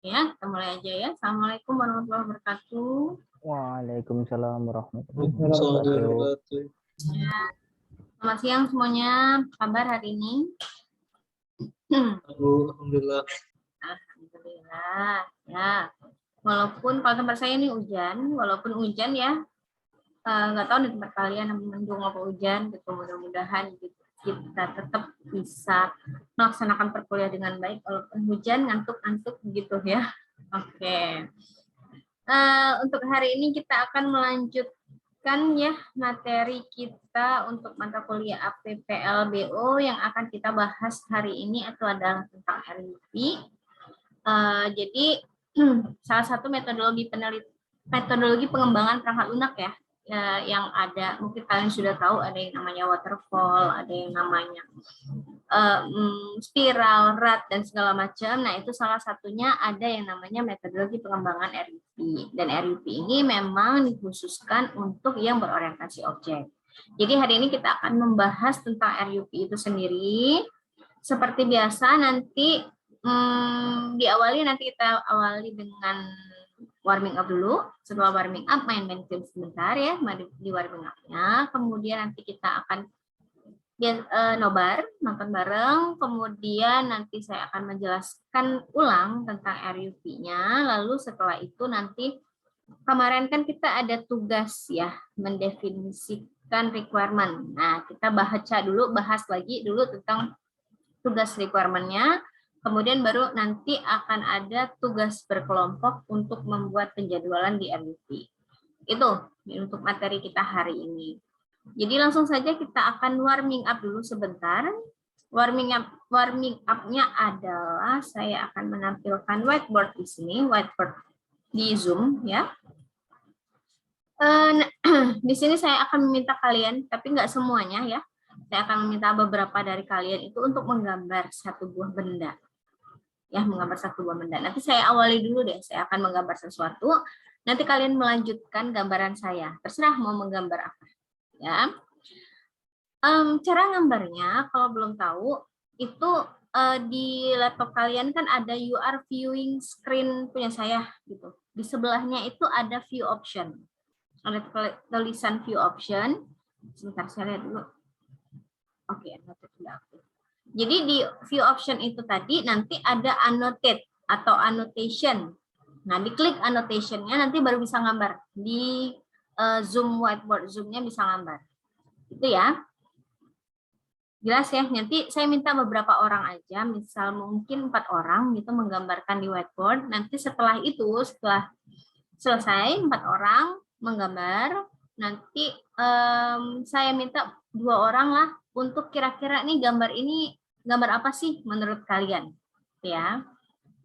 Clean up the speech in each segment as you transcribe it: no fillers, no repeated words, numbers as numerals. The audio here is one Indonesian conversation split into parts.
Ya, kita mulai aja ya. Assalamualaikum warahmatullahi wabarakatuh. Waalaikumsalam warahmatullahi wabarakatuh. Ya, selamat siang semuanya. Apa kabar hari ini? Alhamdulillah. Alhamdulillah. Ya, walaupun kalau tempat saya ini hujan, walaupun hujan ya, nggak tahu di tempat kalian mendung apa hujan, gitu. Mudah-mudahan gitu, kita tetap bisa melaksanakan perkuliahan dengan baik walaupun hujan, ngantuk-ngantuk gitu ya. Oke. Untuk hari ini kita akan melanjutkan ya materi kita untuk mata kuliah APPLBO yang akan kita bahas hari ini itu adalah tentang RUP. Jadi salah satu metodologi pengembangan perangkat lunak ya, yang ada, mungkin kalian sudah tahu ada yang namanya waterfall, ada yang namanya spiral, rad, dan segala macam. Nah, itu salah satunya ada yang namanya metodologi pengembangan RUP. Dan RUP ini memang dikhususkan untuk yang berorientasi objek. Jadi hari ini kita akan membahas tentang RUP itu sendiri. Seperti biasa nanti nanti kita awali dengan warming up dulu. Setelah warming up main-main game sebentar ya di warming up-nya. Kemudian nanti kita akan nobar, nonton bareng, kemudian nanti saya akan menjelaskan ulang tentang RUP-nya, lalu setelah itu nanti kemarin kan kita ada tugas ya, mendefinisikan requirement. Nah, kita bahas lagi dulu tentang tugas requirement-nya, kemudian baru nanti akan ada tugas berkelompok untuk membuat penjadwalan di RUP. Itu untuk materi kita hari ini. Jadi langsung saja kita akan warming up dulu sebentar. Warming up-nya adalah saya akan menampilkan whiteboard di sini, whiteboard di Zoom ya. Di sini saya akan meminta kalian, tapi nggak semuanya ya. Saya akan meminta beberapa dari kalian itu untuk menggambar satu buah benda. Ya, menggambar satu buah benda. Nanti saya awali dulu deh. Saya akan menggambar sesuatu. Nanti kalian melanjutkan gambaran saya. Terserah mau menggambar apa. Ya, cara gambarnya kalau belum tahu itu di laptop kalian kan ada you are viewing screen punya saya gitu. Di sebelahnya itu ada view option, ada tulisan view option. Sebentar saya lihat dulu. Oke, annotate sudah aktif. Jadi di view option itu tadi nanti ada annotate atau annotation. Nah, diklik annotation-nya nanti baru bisa gambar di Zoom whiteboard, Zoom-nya bisa gambar. Itu ya. Jelas ya, nanti saya minta beberapa orang aja, misal mungkin 4 orang gitu menggambarkan di whiteboard. Nanti setelah itu, setelah selesai 4 orang menggambar, nanti saya minta 2 orang lah untuk kira-kira nih gambar apa sih menurut kalian? Ya.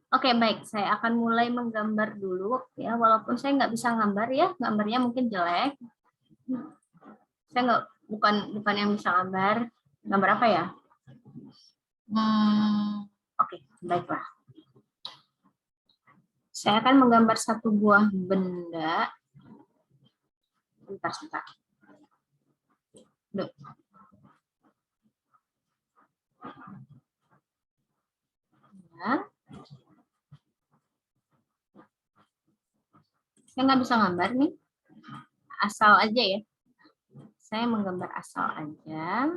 Oke, baik. Saya akan mulai menggambar dulu ya, walaupun saya nggak bisa gambar ya, gambarnya mungkin jelek. Saya bukan yang bisa gambar. Gambar apa ya? Oke, baiklah. Saya akan menggambar satu buah benda. Sebentar. Duh. Ya. Saya nggak bisa gambar nih. Asal aja ya. Saya menggambar asal aja.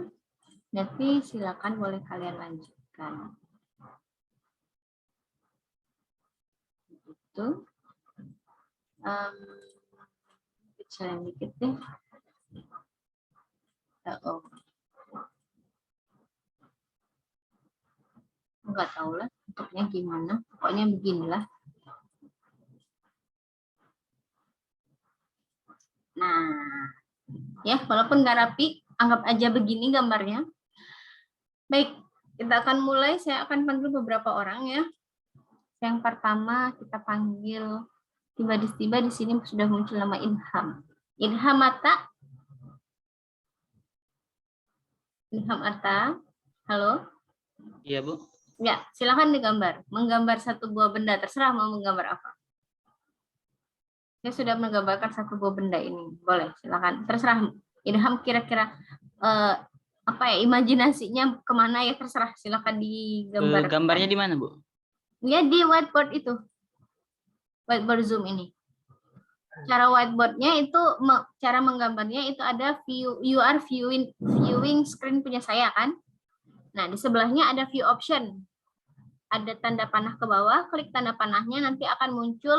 Nanti silakan boleh kalian lanjutkan. Itu. Kecilin dikit deh. Enggak tahu lah bentuknya gimana. Pokoknya beginilah. Nah, ya walaupun nggak rapi, anggap aja begini gambarnya. Baik, kita akan mulai. Saya akan panggil beberapa orang ya. Yang pertama kita panggil, tiba-tiba di sini sudah muncul nama Ilham. Ilham Atta. Ilham Atta. Halo. Iya, Bu. Ya, silakan digambar. Menggambar satu buah benda, terserah mau menggambar apa. Saya sudah menggambarkan satu buah benda ini. Boleh, silakan. Terserah. Ilham kira-kira apa ya, imajinasinya kemana ya, terserah. Silakan digambar. Gambarnya di mana, Bu? Ya, di whiteboard itu. whiteboard Zoom ini. Cara whiteboardnya itu, cara menggambarnya itu ada you are viewing screen punya saya kan. Nah, di sebelahnya ada view option. Ada tanda panah ke bawah, klik tanda panahnya nanti akan muncul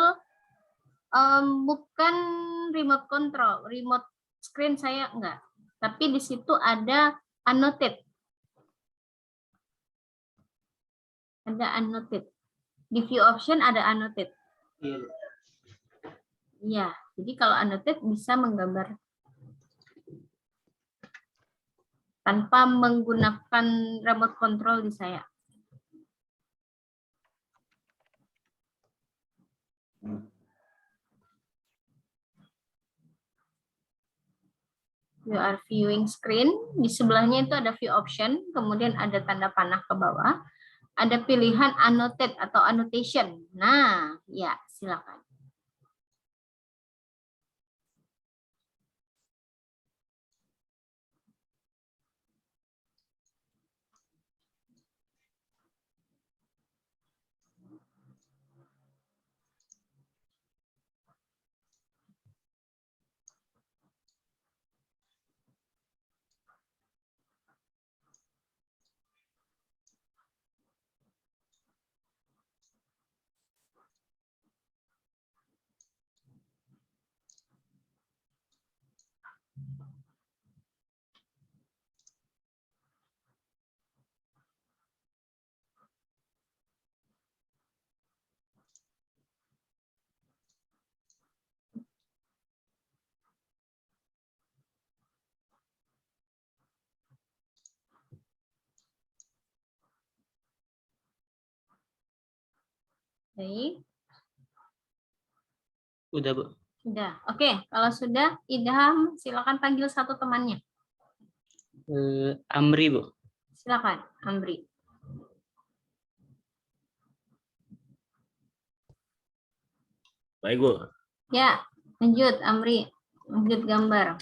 bukan remote control, remote screen saya enggak. Tapi di situ ada annotate. Ada annotate. Di view option ada annotate. Iya, Bu. Iya, jadi kalau annotate bisa menggambar tanpa menggunakan remote control di saya. You are viewing screen, di sebelahnya itu ada view option, kemudian ada tanda panah ke bawah, ada pilihan annotate atau annotation. Nah, ya silakan. Baik. Udah, Bu. Sudah. Oke, kalau sudah, Idham silakan panggil satu temannya. Amri, Bu. Silakan, Amri. Baik, Bu. Ya, lanjut Amri. Lanjut gambar.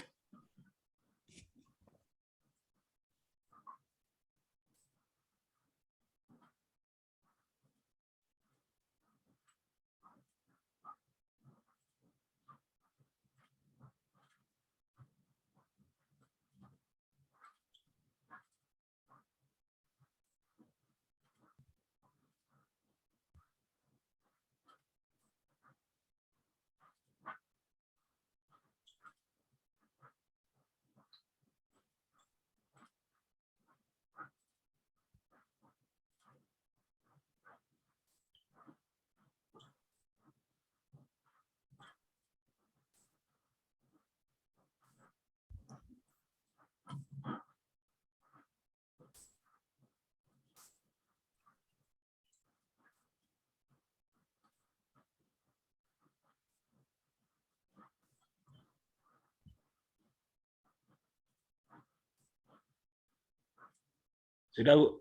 Sudah, Bu.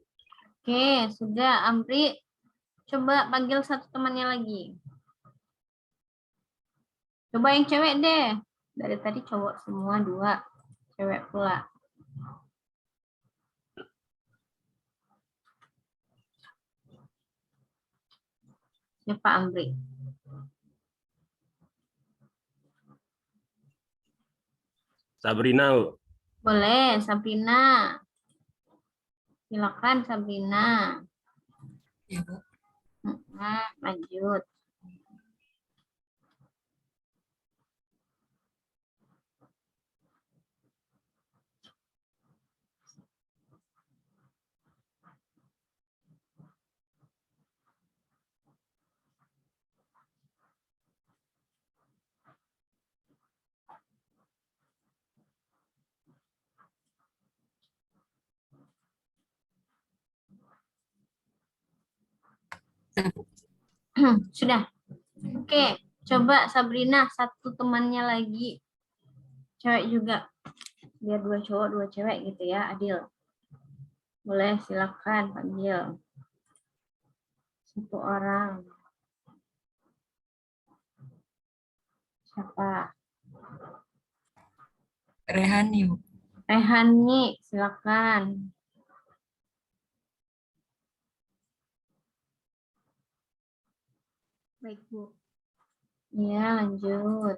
Oke, sudah Amri. Coba panggil satu temannya lagi. Coba yang cewek deh. Dari tadi cowok semua, 2. Cewek pula. Siapa Amri? Sabrina, Bu. Boleh, Sabrina. Silakan Sabrina. Ya, Bu. Lanjut. Sudah. Oke, coba Sabrina satu temannya lagi. Cewek juga. Biar 2 cowok, 2 cewek gitu ya, adil. Boleh, silakan panggil. Satu orang. Siapa? Rehani, Bu. Rehani, silakan. Baik, Bu. Ya, lanjut.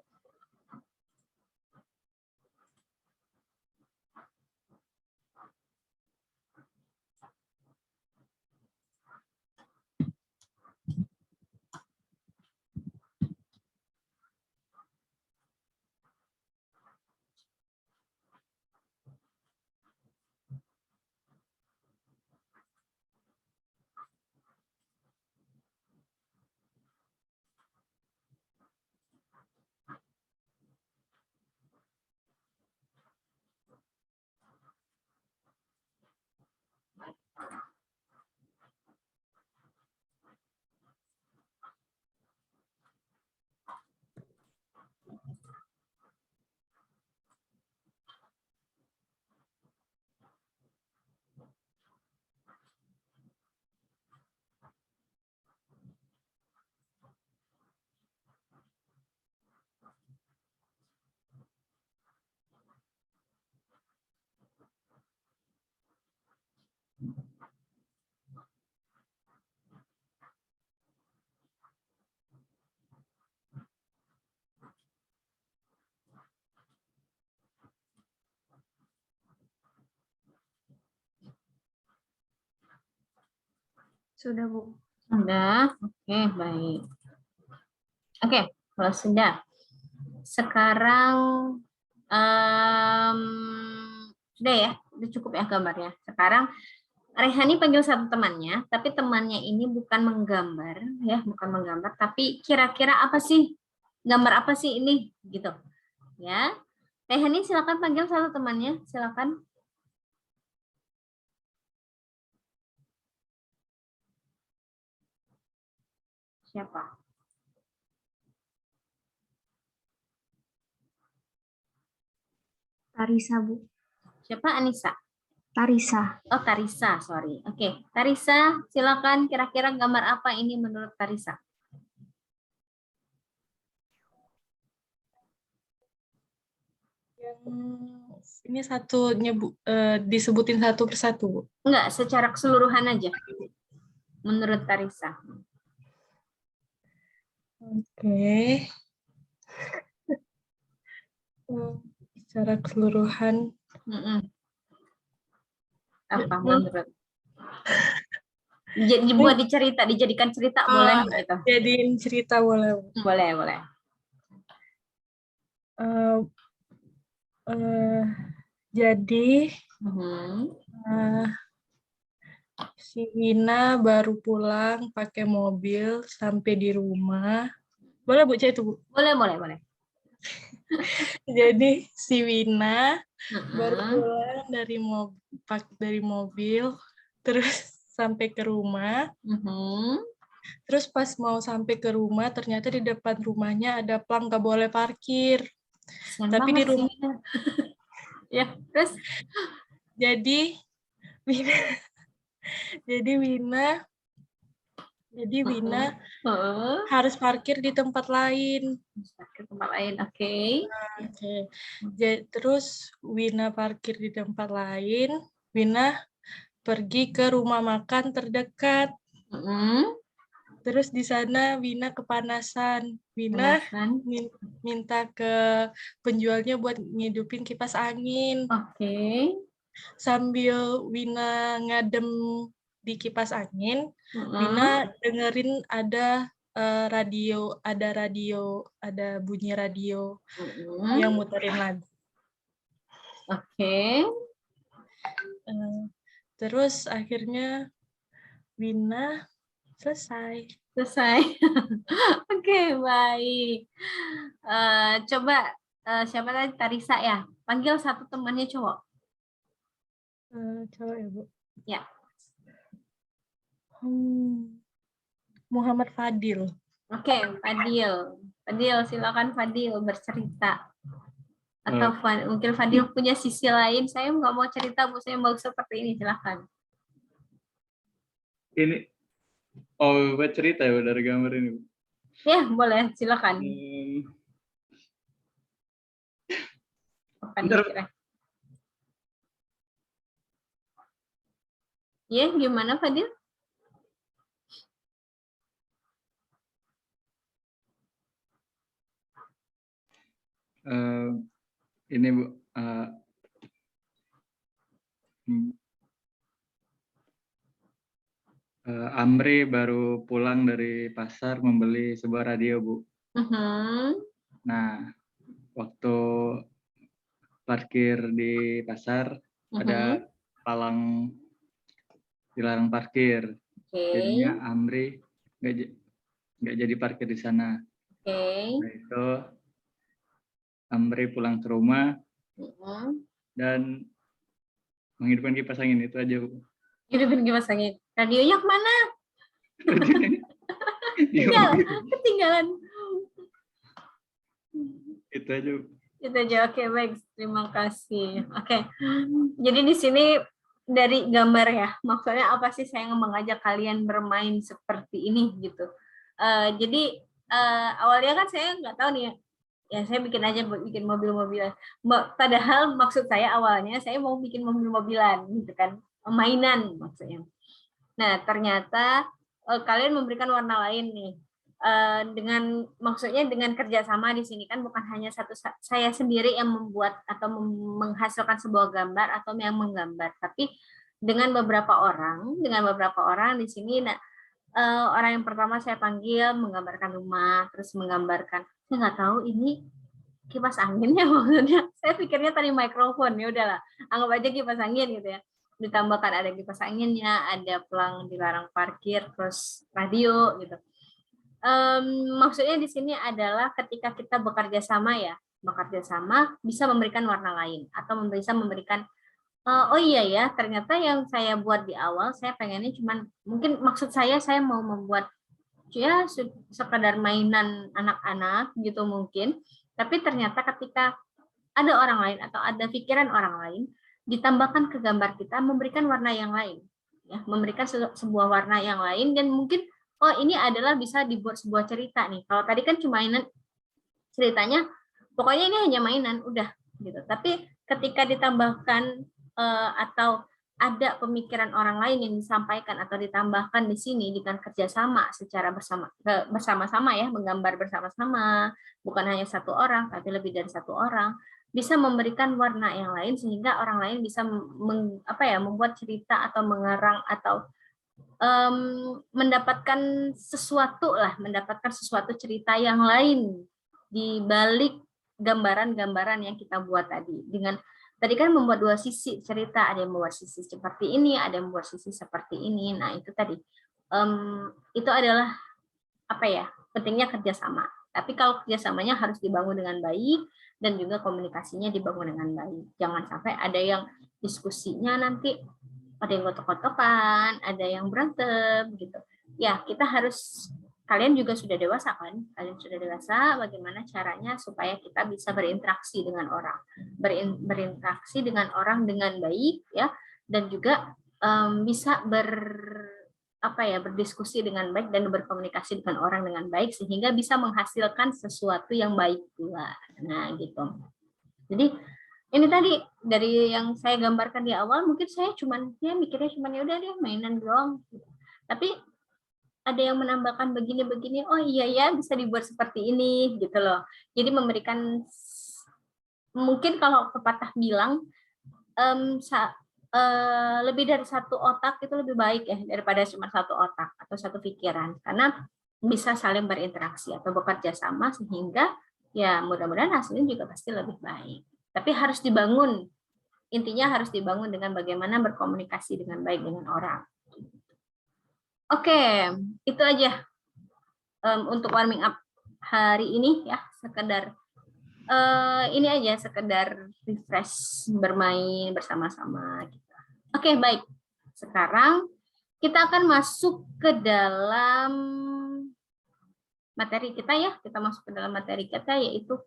Sudah, Bu. Sudah. Oke, baik. Oke, kalau sudah. Sekarang em, sudah ya, udah cukup ya gambarnya. Sekarang Rehani panggil satu temannya, tapi temannya ini bukan menggambar, ya, bukan menggambar, tapi kira-kira apa sih, gambar apa sih ini, gitu, ya. Rehani silakan panggil satu temannya, silakan. Siapa? Tarisa, Bu. Siapa? Anissa. Tarisa. Oh, Tarisa, sorry. Oke, Tarisa, silakan. Kira-kira gambar apa ini menurut Tarisa? Ini disebutin satu persatu, Bu. Enggak, secara keseluruhan aja. Menurut Tarisa. Oke. Secara keseluruhan. Apa menurut? Dibuat dijadikan cerita boleh gitu. Jadiin cerita boleh. Boleh, boleh. Jadi si Wina baru pulang pakai mobil sampai di rumah. Boleh Bu, itu Bu? Boleh, boleh, boleh. Jadi si Wina baru pulang dari mobil, terus sampai ke rumah. Terus pas mau sampai ke rumah, ternyata di depan rumahnya ada plang nggak boleh parkir. Tapi di rumah, ya, terus jadi Wina harus parkir di tempat lain. Oke. Terus Wina parkir di tempat lain. Wina pergi ke rumah makan terdekat. Terus di sana Wina kepanasan. Wina minta ke penjualnya buat ngidupin kipas angin. Oke. Sambil Wina ngadem di kipas angin, Wina dengerin ada bunyi radio yang muterin lagu. Oke. Terus akhirnya Wina selesai. Oke, baik. Coba siapa tadi? Tarisa ya. Panggil satu temannya cowok. Cowok ya, Bu? Ya. Muhammad Fadil. Oke, Fadil, silakan Fadil bercerita. Atau mungkin Fadil punya sisi lain. Saya nggak mau cerita, Bu. Saya mau seperti ini, silakan. Ini, buat cerita ya dari gambar ini. Ya, boleh, silakan. Ya, gimana Fadil? ini Bu, Amri baru pulang dari pasar membeli sebuah radio, Bu. Nah, waktu parkir di pasar ada palang dilarang parkir. Jadinya Amri nggak jadi parkir di sana. Nah, itu Amri pulang ke rumah dan menghidupkan kipas angin, itu aja, Bu. Hidupin kipas angin. Radionya kemana? Di mobil. Ketinggalan. Itu aja, Bu. Itu aja. Oke, baik. Terima kasih. Oke. Jadi di sini dari gambar ya, maksudnya apa sih saya mengajak kalian bermain seperti ini gitu. Jadi awalnya kan saya nggak tahu nih ya saya bikin aja bikin mobil-mobilan. Padahal maksud saya awalnya saya mau bikin mobil-mobilan gitu kan, mainan maksudnya. Nah ternyata kalian memberikan warna lain nih. Dengan maksudnya dengan kerjasama di sini kan bukan hanya satu saya sendiri yang membuat atau menghasilkan sebuah gambar atau yang menggambar, tapi dengan beberapa orang di sini. Nah, orang yang pertama saya panggil menggambarkan rumah, terus menggambarkan saya nggak tahu ini kipas anginnya maksudnya. Saya pikirnya tadi mikrofon, ya udahlah anggap aja kipas angin gitu ya. Ditambahkan ada kipas anginnya, ada pelang dilarang parkir, terus radio gitu. Maksudnya di sini adalah ketika kita bekerja sama bisa memberikan warna lain atau bisa memberikan oh iya ya ternyata yang saya buat di awal saya pengennya cuman mungkin maksud saya mau membuat ya sekedar mainan anak-anak gitu mungkin, tapi ternyata ketika ada orang lain atau ada pikiran orang lain ditambahkan ke gambar kita memberikan warna yang lain ya, memberikan sebuah warna yang lain dan mungkin oh ini adalah bisa dibuat sebuah cerita nih. Kalau tadi kan cuma mainan ceritanya, pokoknya ini hanya mainan udah gitu. Tapi ketika ditambahkan atau ada pemikiran orang lain yang disampaikan atau ditambahkan di sini dengan kerjasama secara bersama-sama ya, menggambar bersama-sama, bukan hanya satu orang tapi lebih dari satu orang, bisa memberikan warna yang lain sehingga orang lain bisa membuat cerita atau mengarang atau mendapatkan sesuatu cerita yang lain di balik gambaran-gambaran yang kita buat tadi. Dengan tadi kan membuat dua sisi cerita, ada yang membuat sisi seperti ini, ada yang membuat sisi seperti ini. Nah itu tadi itu adalah pentingnya kerjasama. Tapi kalau kerjasamanya harus dibangun dengan baik dan juga komunikasinya dibangun dengan baik. Jangan sampai ada yang diskusinya nanti ada yang gotok-gotokan, ada yang berantem gitu. Ya, kita harus, kalian juga sudah dewasa kan? Kalian sudah dewasa, bagaimana caranya supaya kita bisa berinteraksi dengan orang. Berinteraksi dengan orang dengan baik ya, dan juga bisa berdiskusi dengan baik dan berkomunikasi dengan orang dengan baik sehingga bisa menghasilkan sesuatu yang baik pula. Nah, gitu. Jadi ini tadi dari yang saya gambarkan di awal mungkin saya mikirnya ya udah deh mainan doang. Tapi ada yang menambahkan begini-begini, oh iya ya bisa dibuat seperti ini gitu loh. Jadi memberikan mungkin kalau pepatah bilang lebih dari satu otak itu lebih baik ya daripada cuma satu otak atau satu pikiran, karena bisa saling berinteraksi atau bekerja sama sehingga ya mudah-mudahan hasilnya juga pasti lebih baik. Tapi harus dibangun, intinya harus dibangun dengan bagaimana berkomunikasi dengan baik dengan orang. Oke, itu aja untuk warming up hari ini ya, sekedar ini aja, sekedar refresh, bermain bersama-sama. Oke, baik. Sekarang kita akan masuk ke dalam materi kita ya, kita masuk ke dalam materi kita yaitu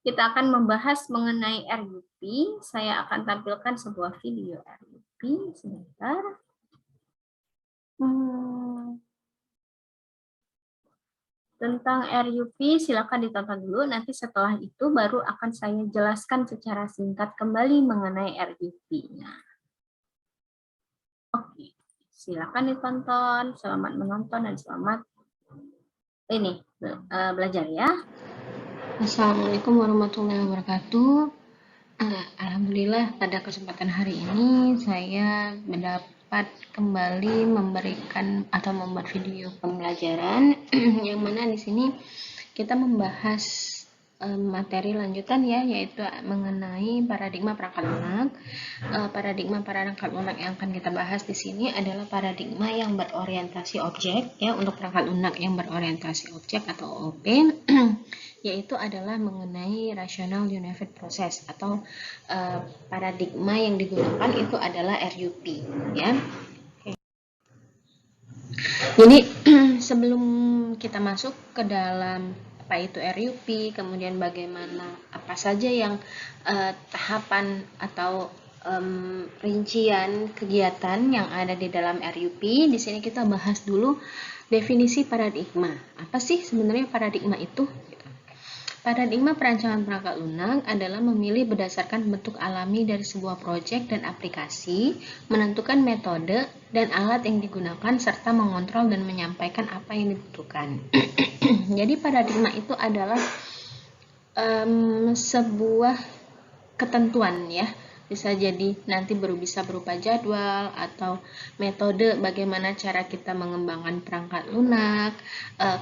kita akan membahas mengenai RUP. Saya akan tampilkan sebuah video RUP sebentar. Tentang RUP silakan ditonton dulu. Nanti setelah itu baru akan saya jelaskan secara singkat kembali mengenai RUP-nya. Oke, silakan ditonton. Selamat menonton dan selamat belajar ya. Assalamualaikum warahmatullahi wabarakatuh. Alhamdulillah pada kesempatan hari ini saya mendapat kembali memberikan atau membuat video pembelajaran yang mana di sini kita membahas materi lanjutan ya, yaitu mengenai paradigma perangkat lunak. Paradigma perangkat lunak yang akan kita bahas di sini adalah paradigma yang berorientasi objek ya, untuk perangkat lunak yang berorientasi objek atau OP yaitu adalah mengenai rational unified process atau paradigma yang digunakan itu adalah RUP ya. Jadi sebelum kita masuk ke dalam apa itu RUP, kemudian bagaimana apa saja yang tahapan atau rincian kegiatan yang ada di dalam RUP, di sini kita bahas dulu definisi paradigma. Apa sih sebenarnya paradigma itu? Paradigma perancangan perangkat lunak adalah memilih berdasarkan bentuk alami dari sebuah proyek dan aplikasi, menentukan metode dan alat yang digunakan, serta mengontrol dan menyampaikan apa yang dibutuhkan. Jadi paradigma itu adalah sebuah ketentuan ya, bisa jadi nanti bisa berupa jadwal atau metode bagaimana cara kita mengembangkan perangkat lunak,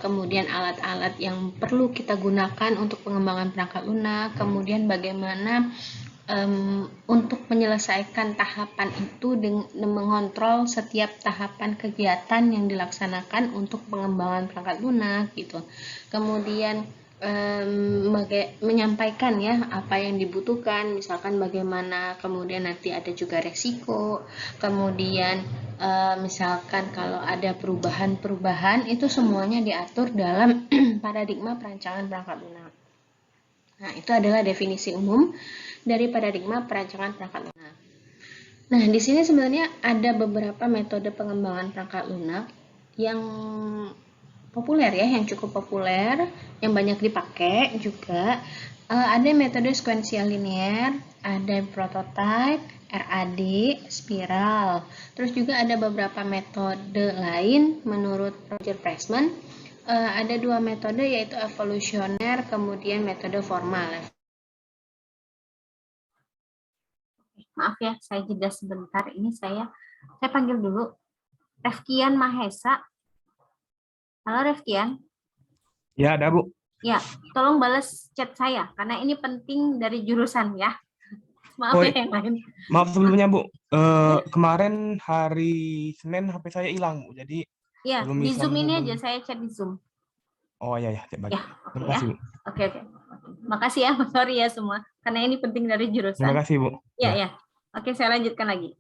kemudian alat-alat yang perlu kita gunakan untuk pengembangan perangkat lunak, kemudian bagaimana untuk menyelesaikan tahapan itu dengan mengontrol setiap tahapan kegiatan yang dilaksanakan untuk pengembangan perangkat lunak gitu. Kemudian menyampaikan ya apa yang dibutuhkan, misalkan bagaimana, kemudian nanti ada juga resiko, kemudian misalkan kalau ada perubahan-perubahan itu semuanya diatur dalam paradigma perancangan perangkat lunak. Nah, itu adalah definisi umum dari paradigma perancangan perangkat lunak. Nah, di sini sebenarnya ada beberapa metode pengembangan perangkat lunak yang populer ya, yang cukup populer, yang banyak dipakai juga. Ada metode sequential linear, ada prototype, RAD, spiral. Terus juga ada beberapa metode lain menurut Roger Pressman. Ada dua metode yaitu evolusioner, kemudian metode formal. Maaf ya, saya jeda sebentar. Ini saya panggil dulu Refkian Mahesa. Halo Refkian. Ya, ada Bu. Ya, tolong balas chat saya karena ini penting dari jurusan ya. Maaf ya yang lain. Maaf sebelumnya Bu. Kemarin hari Senin HP saya hilang Bu. Jadi ya, belum di bisa Zoom ini menghubungi. aja saya chat di Zoom. Oh ya, baik. Ya, Terima kasih Bu. Oke. Makasih ya, sorry ya semua karena ini penting dari jurusan. Terima kasih Bu. Ya. Oke, saya lanjutkan lagi.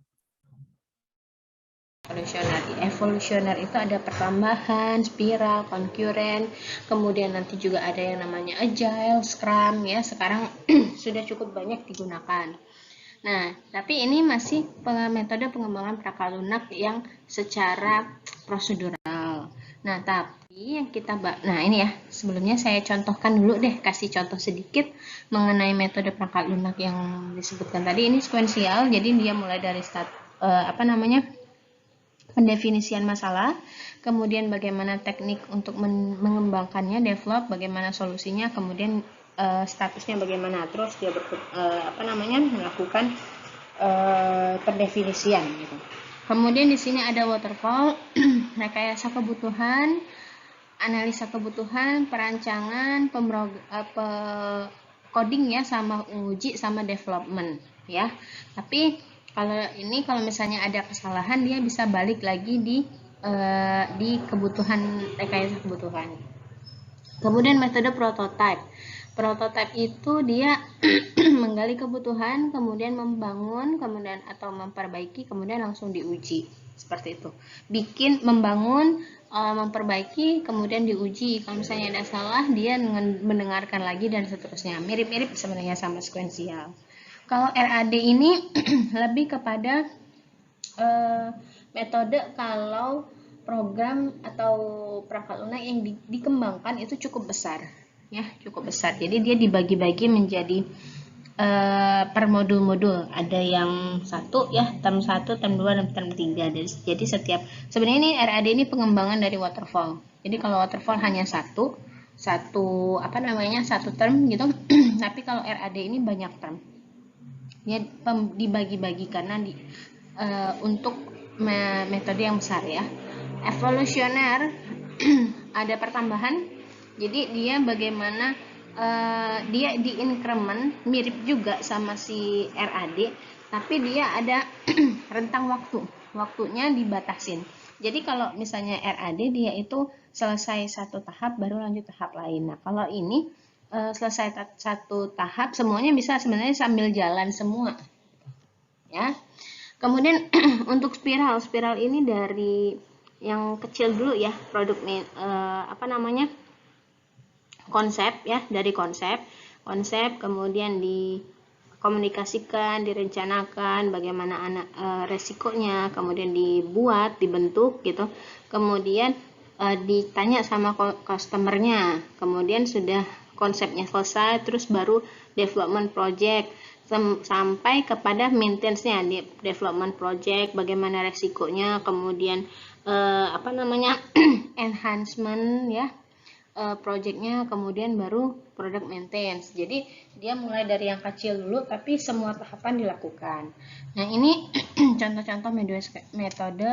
Evolusioner itu ada pertambahan, spiral, concurrent, kemudian nanti juga ada yang namanya agile, scrum ya, sekarang sudah cukup banyak digunakan. Nah, tapi ini masih metode pengembangan perangkat lunak yang secara prosedural. Nah, tapi yang ini ya, sebelumnya saya contohkan dulu deh, kasih contoh sedikit mengenai metode perangkat lunak yang disebutkan tadi. Ini sequential, jadi dia mulai dari pendefinisian masalah, kemudian bagaimana teknik untuk mengembangkannya, develop, bagaimana solusinya, kemudian statusnya bagaimana, terus dia melakukan pendefinisian gitu. Kemudian di sini ada waterfall, rekayasa kebutuhan, analisa kebutuhan, perancangan, coding ya, sama uji, sama development ya. Tapi kalau misalnya ada kesalahan, dia bisa balik lagi di kebutuhan, rekayasa kebutuhan. Kemudian metode prototype. Prototype itu dia menggali kebutuhan, kemudian membangun, kemudian atau memperbaiki, kemudian langsung diuji. Seperti itu. Membangun, memperbaiki, kemudian diuji. Kalau misalnya ada salah, dia mendengarkan lagi dan seterusnya. Mirip-mirip sebenarnya sama sequential. Kalau RAD ini lebih kepada metode kalau program atau perangkat lunak yang dikembangkan itu cukup besar, ya cukup besar. Jadi dia dibagi-bagi menjadi per modul-modul. Ada yang satu ya, term 1, term 2, dan term 3. Jadi sebenarnya ini RAD ini pengembangan dari waterfall. Jadi kalau waterfall hanya satu satu term gitu. Tapi kalau RAD ini banyak term. Ya dibagi-bagi karena untuk metode yang besar ya. Evolusioner ada pertambahan. Jadi dia bagaimana dia di increment mirip juga sama si RAD, tapi dia ada rentang waktunya dibatasin. Jadi kalau misalnya RAD dia itu selesai satu tahap baru lanjut tahap lain. Nah kalau ini selesai satu tahap semuanya bisa sebenarnya sambil jalan semua ya. Kemudian untuk spiral ini dari yang kecil dulu ya, produk konsep ya, dari konsep kemudian dikomunikasikan, direncanakan bagaimana resikonya, kemudian dibentuk gitu, kemudian ditanya sama customernya, kemudian sudah konsepnya selesai, terus baru development project sampai kepada maintenance-nya di development project, bagaimana resikonya, kemudian enhancement ya projectnya, kemudian baru product maintenance. Jadi dia mulai dari yang kecil dulu tapi semua tahapan dilakukan. Nah ini contoh-contoh metode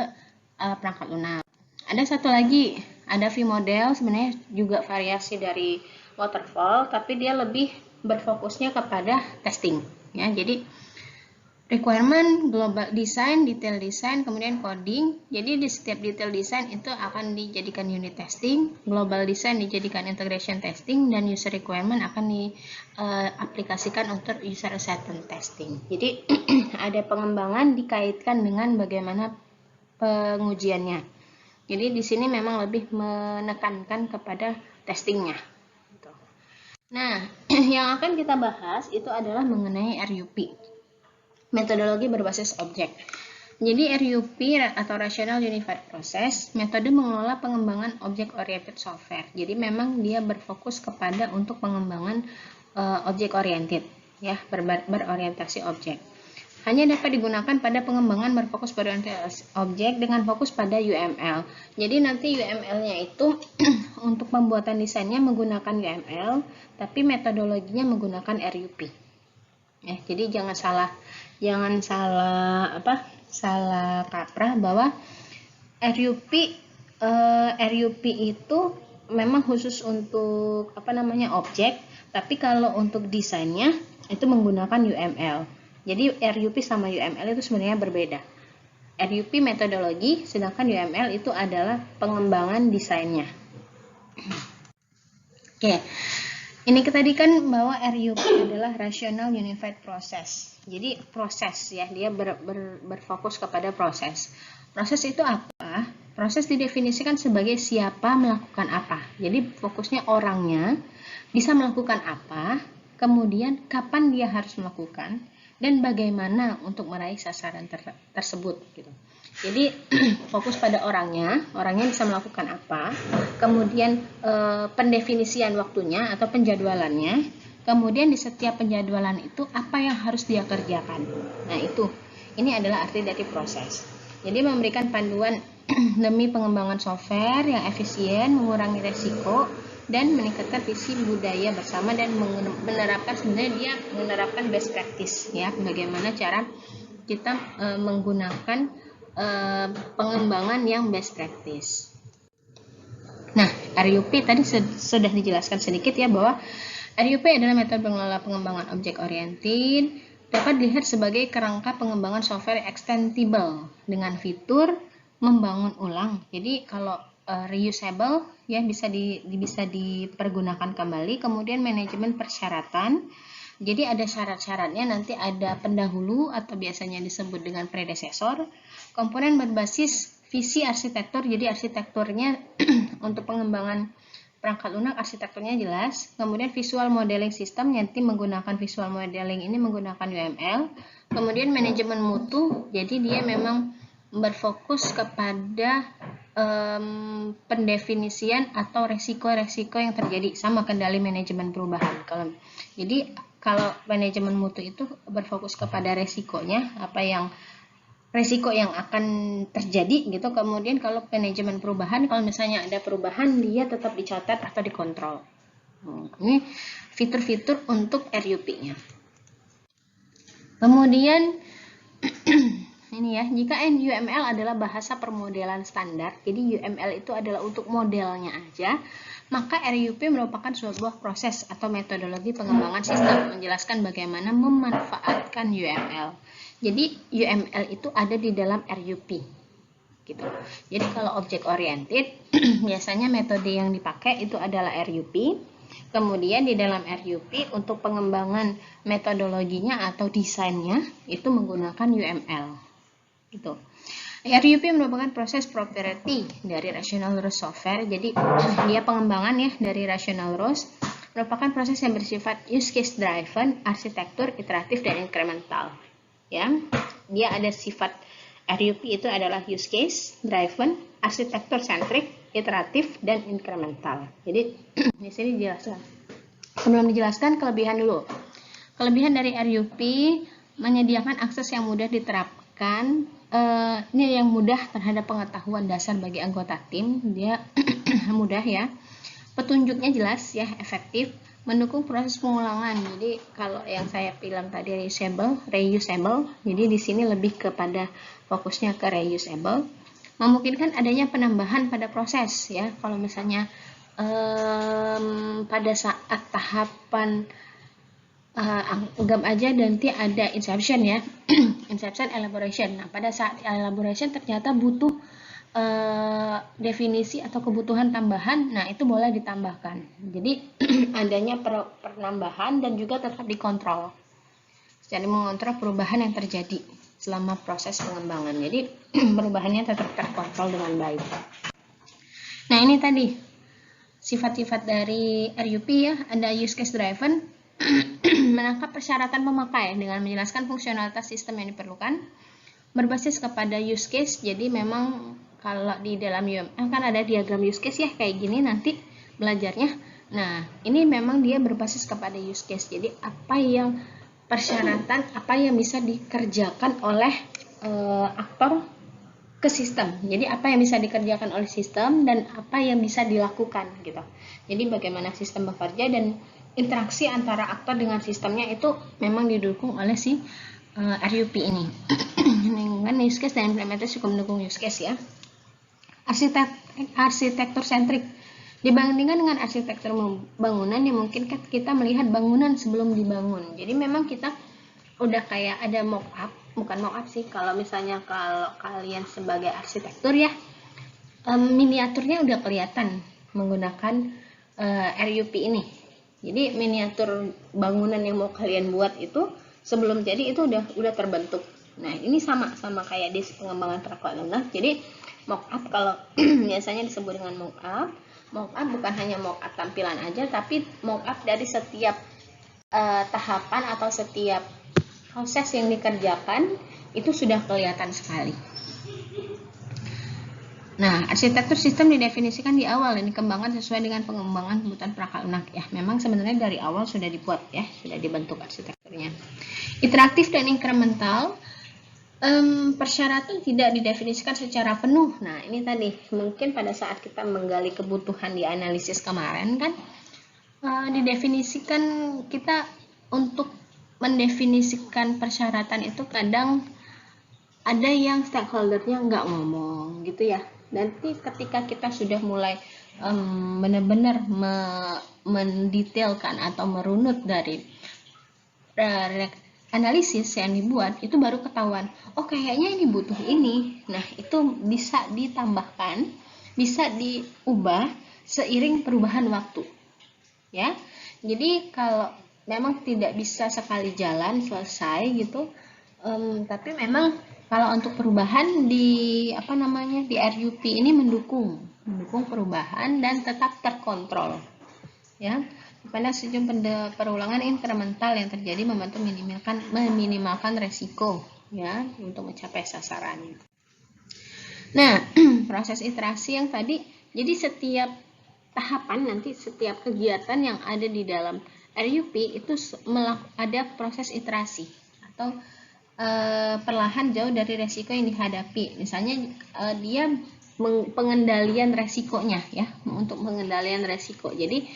perangkat lunak. Ada satu lagi, ada V-model, sebenarnya juga variasi dari waterfall tapi dia lebih berfokusnya kepada testing ya. Jadi requirement, global design, detail design, kemudian coding. Jadi di setiap detail design itu akan dijadikan unit testing, global design dijadikan integration testing, dan user requirement akan diaplikasikan untuk user acceptance testing. Jadi ada pengembangan dikaitkan dengan bagaimana pengujiannya. Jadi di sini memang lebih menekankan kepada testingnya. Nah, yang akan kita bahas itu adalah mengenai RUP. Metodologi berbasis objek. Jadi RUP atau Rational Unified Process, metode mengelola pengembangan objek oriented software. Jadi memang dia berfokus kepada untuk pengembangan objek oriented, ya, berorientasi objek. Hanya dapat digunakan pada pengembangan berfokus berorientasi objek dengan fokus pada UML. Jadi nanti UML-nya itu untuk pembuatan desainnya menggunakan UML, tapi metodologinya menggunakan RUP. Ya, jadi jangan salah kaprah bahwa RUP itu memang khusus untuk objek, tapi kalau untuk desainnya itu menggunakan UML. Jadi RUP sama UML itu sebenarnya berbeda. RUP metodologi, sedangkan UML itu adalah pengembangan desainnya. Oke. Ini tadi kan bahwa RUP adalah Rational Unified Process. Jadi proses ya, dia berfokus kepada proses. Proses itu apa? Proses didefinisikan sebagai siapa melakukan apa. Jadi fokusnya orangnya bisa melakukan apa, kemudian kapan dia harus melakukan, dan bagaimana untuk meraih sasaran tersebut gitu. Jadi fokus pada orangnya bisa melakukan apa, kemudian pendefinisian waktunya atau penjadwalannya, kemudian di setiap penjadwalan itu apa yang harus dia kerjakan. Nah ini adalah arti dari proses. Jadi memberikan panduan demi pengembangan software yang efisien, mengurangi resiko, dan meningkatkan visi budaya bersama, dan menerapkan best practice ya, bagaimana cara kita menggunakan pengembangan yang best practice. Nah, RUP tadi sudah dijelaskan sedikit ya, bahwa RUP adalah metode pengelola pengembangan objek oriented, dapat dilihat sebagai kerangka pengembangan software extendable dengan fitur membangun ulang. Jadi kalau reusable ya, bisa dipergunakan kembali. Kemudian manajemen persyaratan. Jadi ada syarat-syaratnya, nanti ada pendahulu atau biasanya disebut dengan predesesor. Komponen berbasis visi arsitektur, jadi arsitekturnya untuk pengembangan perangkat lunak arsitekturnya jelas. Kemudian visual modeling system, nanti menggunakan visual modeling ini menggunakan UML. Kemudian manajemen mutu, jadi dia memang berfokus kepada pendefinisian atau resiko-resiko yang terjadi, sama kendali manajemen perubahan. Kalau manajemen mutu itu berfokus kepada resikonya, resiko yang akan terjadi gitu. Kemudian kalau manajemen perubahan, kalau misalnya ada perubahan dia tetap dicatat atau dikontrol Ini fitur-fitur untuk RUP-nya. Kemudian ini ya, jika UML adalah bahasa permodelan standar, jadi UML itu adalah untuk modelnya aja, maka RUP merupakan sebuah proses atau metodologi pengembangan sistem menjelaskan bagaimana memanfaatkan UML. Jadi UML itu ada di dalam RUP. Gitu. Jadi kalau object oriented, biasanya metode yang dipakai itu adalah RUP. Kemudian di dalam RUP untuk pengembangan metodologinya atau desainnya itu menggunakan UML. Gitu. RUP merupakan proses property dari rational rose software. Jadi dia pengembangan ya dari rational rose merupakan proses yang bersifat use case driven, arsitektur iteratif dan incremental. Ya, dia ada sifat RUP itu adalah use case driven, arsitektur centric, iteratif dan incremental. Jadi di sini dijelaskan. Sebelum dijelaskan kelebihan dulu. Kelebihan dari RUP menyediakan akses yang mudah diterapkan. Ini yang mudah terhadap pengetahuan dasar bagi anggota tim, dia mudah ya. Petunjuknya jelas ya, efektif, mendukung proses pengulangan. Jadi kalau yang saya bilang tadi reusable, jadi di sini lebih kepada fokusnya ke reusable. Memungkinkan adanya penambahan pada proses ya. Kalau misalnya pada saat tahapan anggap aja nanti ada inception ya, inception elaboration. Nah, pada saat elaboration ternyata butuh definisi atau kebutuhan tambahan, nah itu boleh ditambahkan. Jadi adanya penambahan dan juga tetap dikontrol. Jadi mengontrol perubahan yang terjadi selama proses pengembangan. Jadi perubahannya tetap terkontrol dengan baik. Nah, ini tadi sifat-sifat dari RUP ya, ada use case driven, menangkap persyaratan pemakai dengan menjelaskan fungsionalitas sistem yang diperlukan, berbasis kepada use case. Jadi memang kalau di dalam UML kan ada diagram use case ya, kayak gini nanti belajarnya. Nah, ini memang dia berbasis kepada use case. Jadi apa yang persyaratan, apa yang bisa dikerjakan oleh aktor ke sistem. Jadi apa yang bisa dikerjakan oleh sistem dan apa yang bisa dilakukan gitu. Jadi bagaimana sistem bekerja dan interaksi antara aktor dengan sistemnya itu memang didukung oleh si RUP ini. Dengan use case dan implementasi juga mendukung use case ya. Arsitektur sentrik. Dibandingkan dengan arsitektur bangunan yang mungkin kita melihat bangunan sebelum dibangun. Jadi memang kita udah kayak ada mock up, bukan mock up sih. Kalau misalnya kalau kalian sebagai arsitektur ya, miniaturnya udah kelihatan menggunakan RUP ini. Jadi miniatur bangunan yang mau kalian buat itu sebelum jadi itu udah terbentuk. Nah, ini sama kayak di pengembangan prakelompok. Jadi mock up kalau biasanya disebut dengan mock up. Mock up bukan hanya mock up tampilan aja, tapi mock up dari setiap tahapan atau setiap proses yang dikerjakan itu sudah kelihatan sekali. Nah, arsitektur sistem didefinisikan di awal dan dikembangkan sesuai dengan pengembangan kebutuhan prakelompok ya. Memang sebenarnya dari awal sudah dibuat ya, sudah dibentuk arsitekturnya. Iteratif dan incremental, persyaratan tidak didefinisikan secara penuh. Nah, ini tadi mungkin pada saat kita menggali kebutuhan di analisis kemarin kan didefinisikan, kita untuk mendefinisikan persyaratan itu kadang ada yang stakeholdernya nggak ngomong gitu ya. Nanti ketika kita sudah mulai benar-benar mendetailkan atau merunut dari analisis yang dibuat, itu baru ketahuan, oh kayaknya ini butuh ini. Nah, itu bisa ditambahkan, bisa diubah seiring perubahan waktu. Ya. Jadi kalau memang tidak bisa sekali jalan selesai gitu, tapi memang kalau untuk perubahan di di RUP ini mendukung perubahan dan tetap terkontrol. Ya. Pada sistem perulangan incremental yang terjadi membantu meminimalkan resiko ya untuk mencapai sasaran. Nah, proses iterasi yang tadi, jadi setiap tahapan nanti setiap kegiatan yang ada di dalam RUP itu ada proses iterasi atau perlahan jauh dari resiko yang dihadapi. Misalnya dia pengendalian resikonya ya, untuk pengendalian resiko. Jadi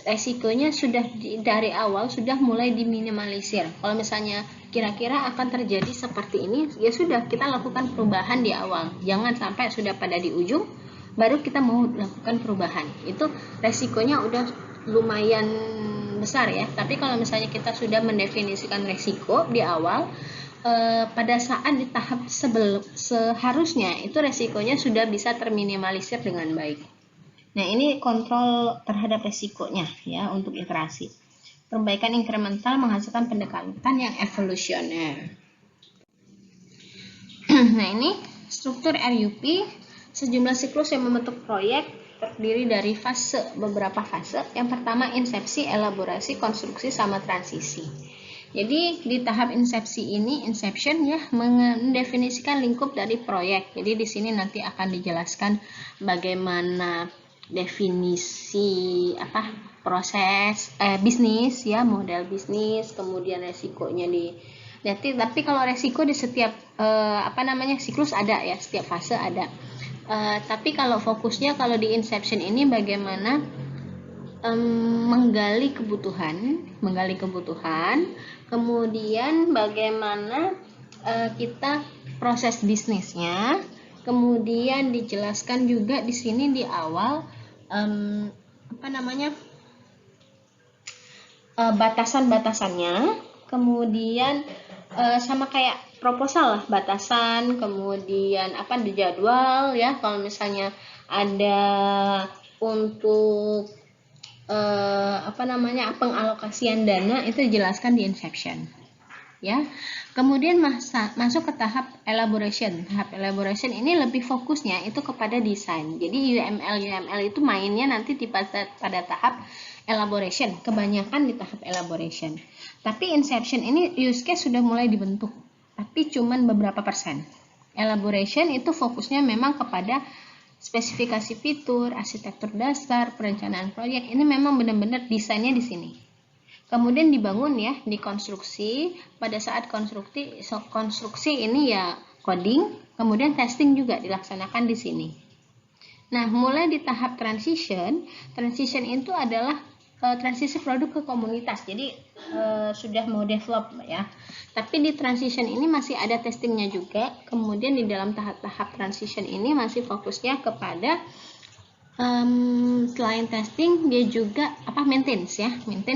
resikonya sudah dari awal sudah mulai diminimalisir. Kalau misalnya kira-kira akan terjadi seperti ini, ya sudah kita lakukan perubahan di awal. Jangan sampai sudah pada di ujung baru kita mau lakukan perubahan. Itu resikonya udah lumayan besar ya. Tapi kalau misalnya kita sudah mendefinisikan resiko di awal, pada saat di tahap seharusnya itu resikonya sudah bisa terminimalisir dengan baik. Nah, ini kontrol terhadap resikonya ya untuk iterasi. Perbaikan inkremental menghasilkan pendekatan yang evolusioner. Nah, ini struktur RUP, sejumlah siklus yang membentuk proyek terdiri dari beberapa fase. Yang pertama insepsi, elaborasi, konstruksi, sama transisi. Jadi di tahap inception ya, mendefinisikan lingkup dari proyek. Jadi di sini nanti akan dijelaskan bagaimana definisi proses bisnis ya, model bisnis, kemudian resikonya tapi kalau resiko di setiap siklus ada ya, setiap fase ada. Tapi kalau fokusnya kalau di inception ini bagaimana menggali kebutuhan, kemudian bagaimana kita proses bisnisnya, kemudian dijelaskan juga di sini di awal batasan-batasannya, kemudian sama kayak proposal lah, batasan, kemudian di jadwal ya, kalau misalnya ada untuk pengalokasian dana itu dijelaskan di inception ya. Kemudian masuk ke tahap elaboration. Tahap elaboration ini lebih fokusnya itu kepada desain. Jadi UML itu mainnya nanti pada tahap elaboration, kebanyakan di tahap elaboration. Tapi inception ini use case sudah mulai dibentuk, tapi cuman beberapa persen. Elaboration itu fokusnya memang kepada spesifikasi fitur, arsitektur dasar, perencanaan proyek. Ini memang benar-benar desainnya di sini. Kemudian dibangun ya, dikonstruksi. Pada saat konstruksi ini ya coding, kemudian testing juga dilaksanakan di sini. Nah, mulai di tahap transition itu adalah transisi produk ke komunitas. Jadi sudah mau develop ya. Tapi di transition ini masih ada testingnya juga. Kemudian di dalam tahap-tahap transition ini masih fokusnya kepada selain testing dia juga maintain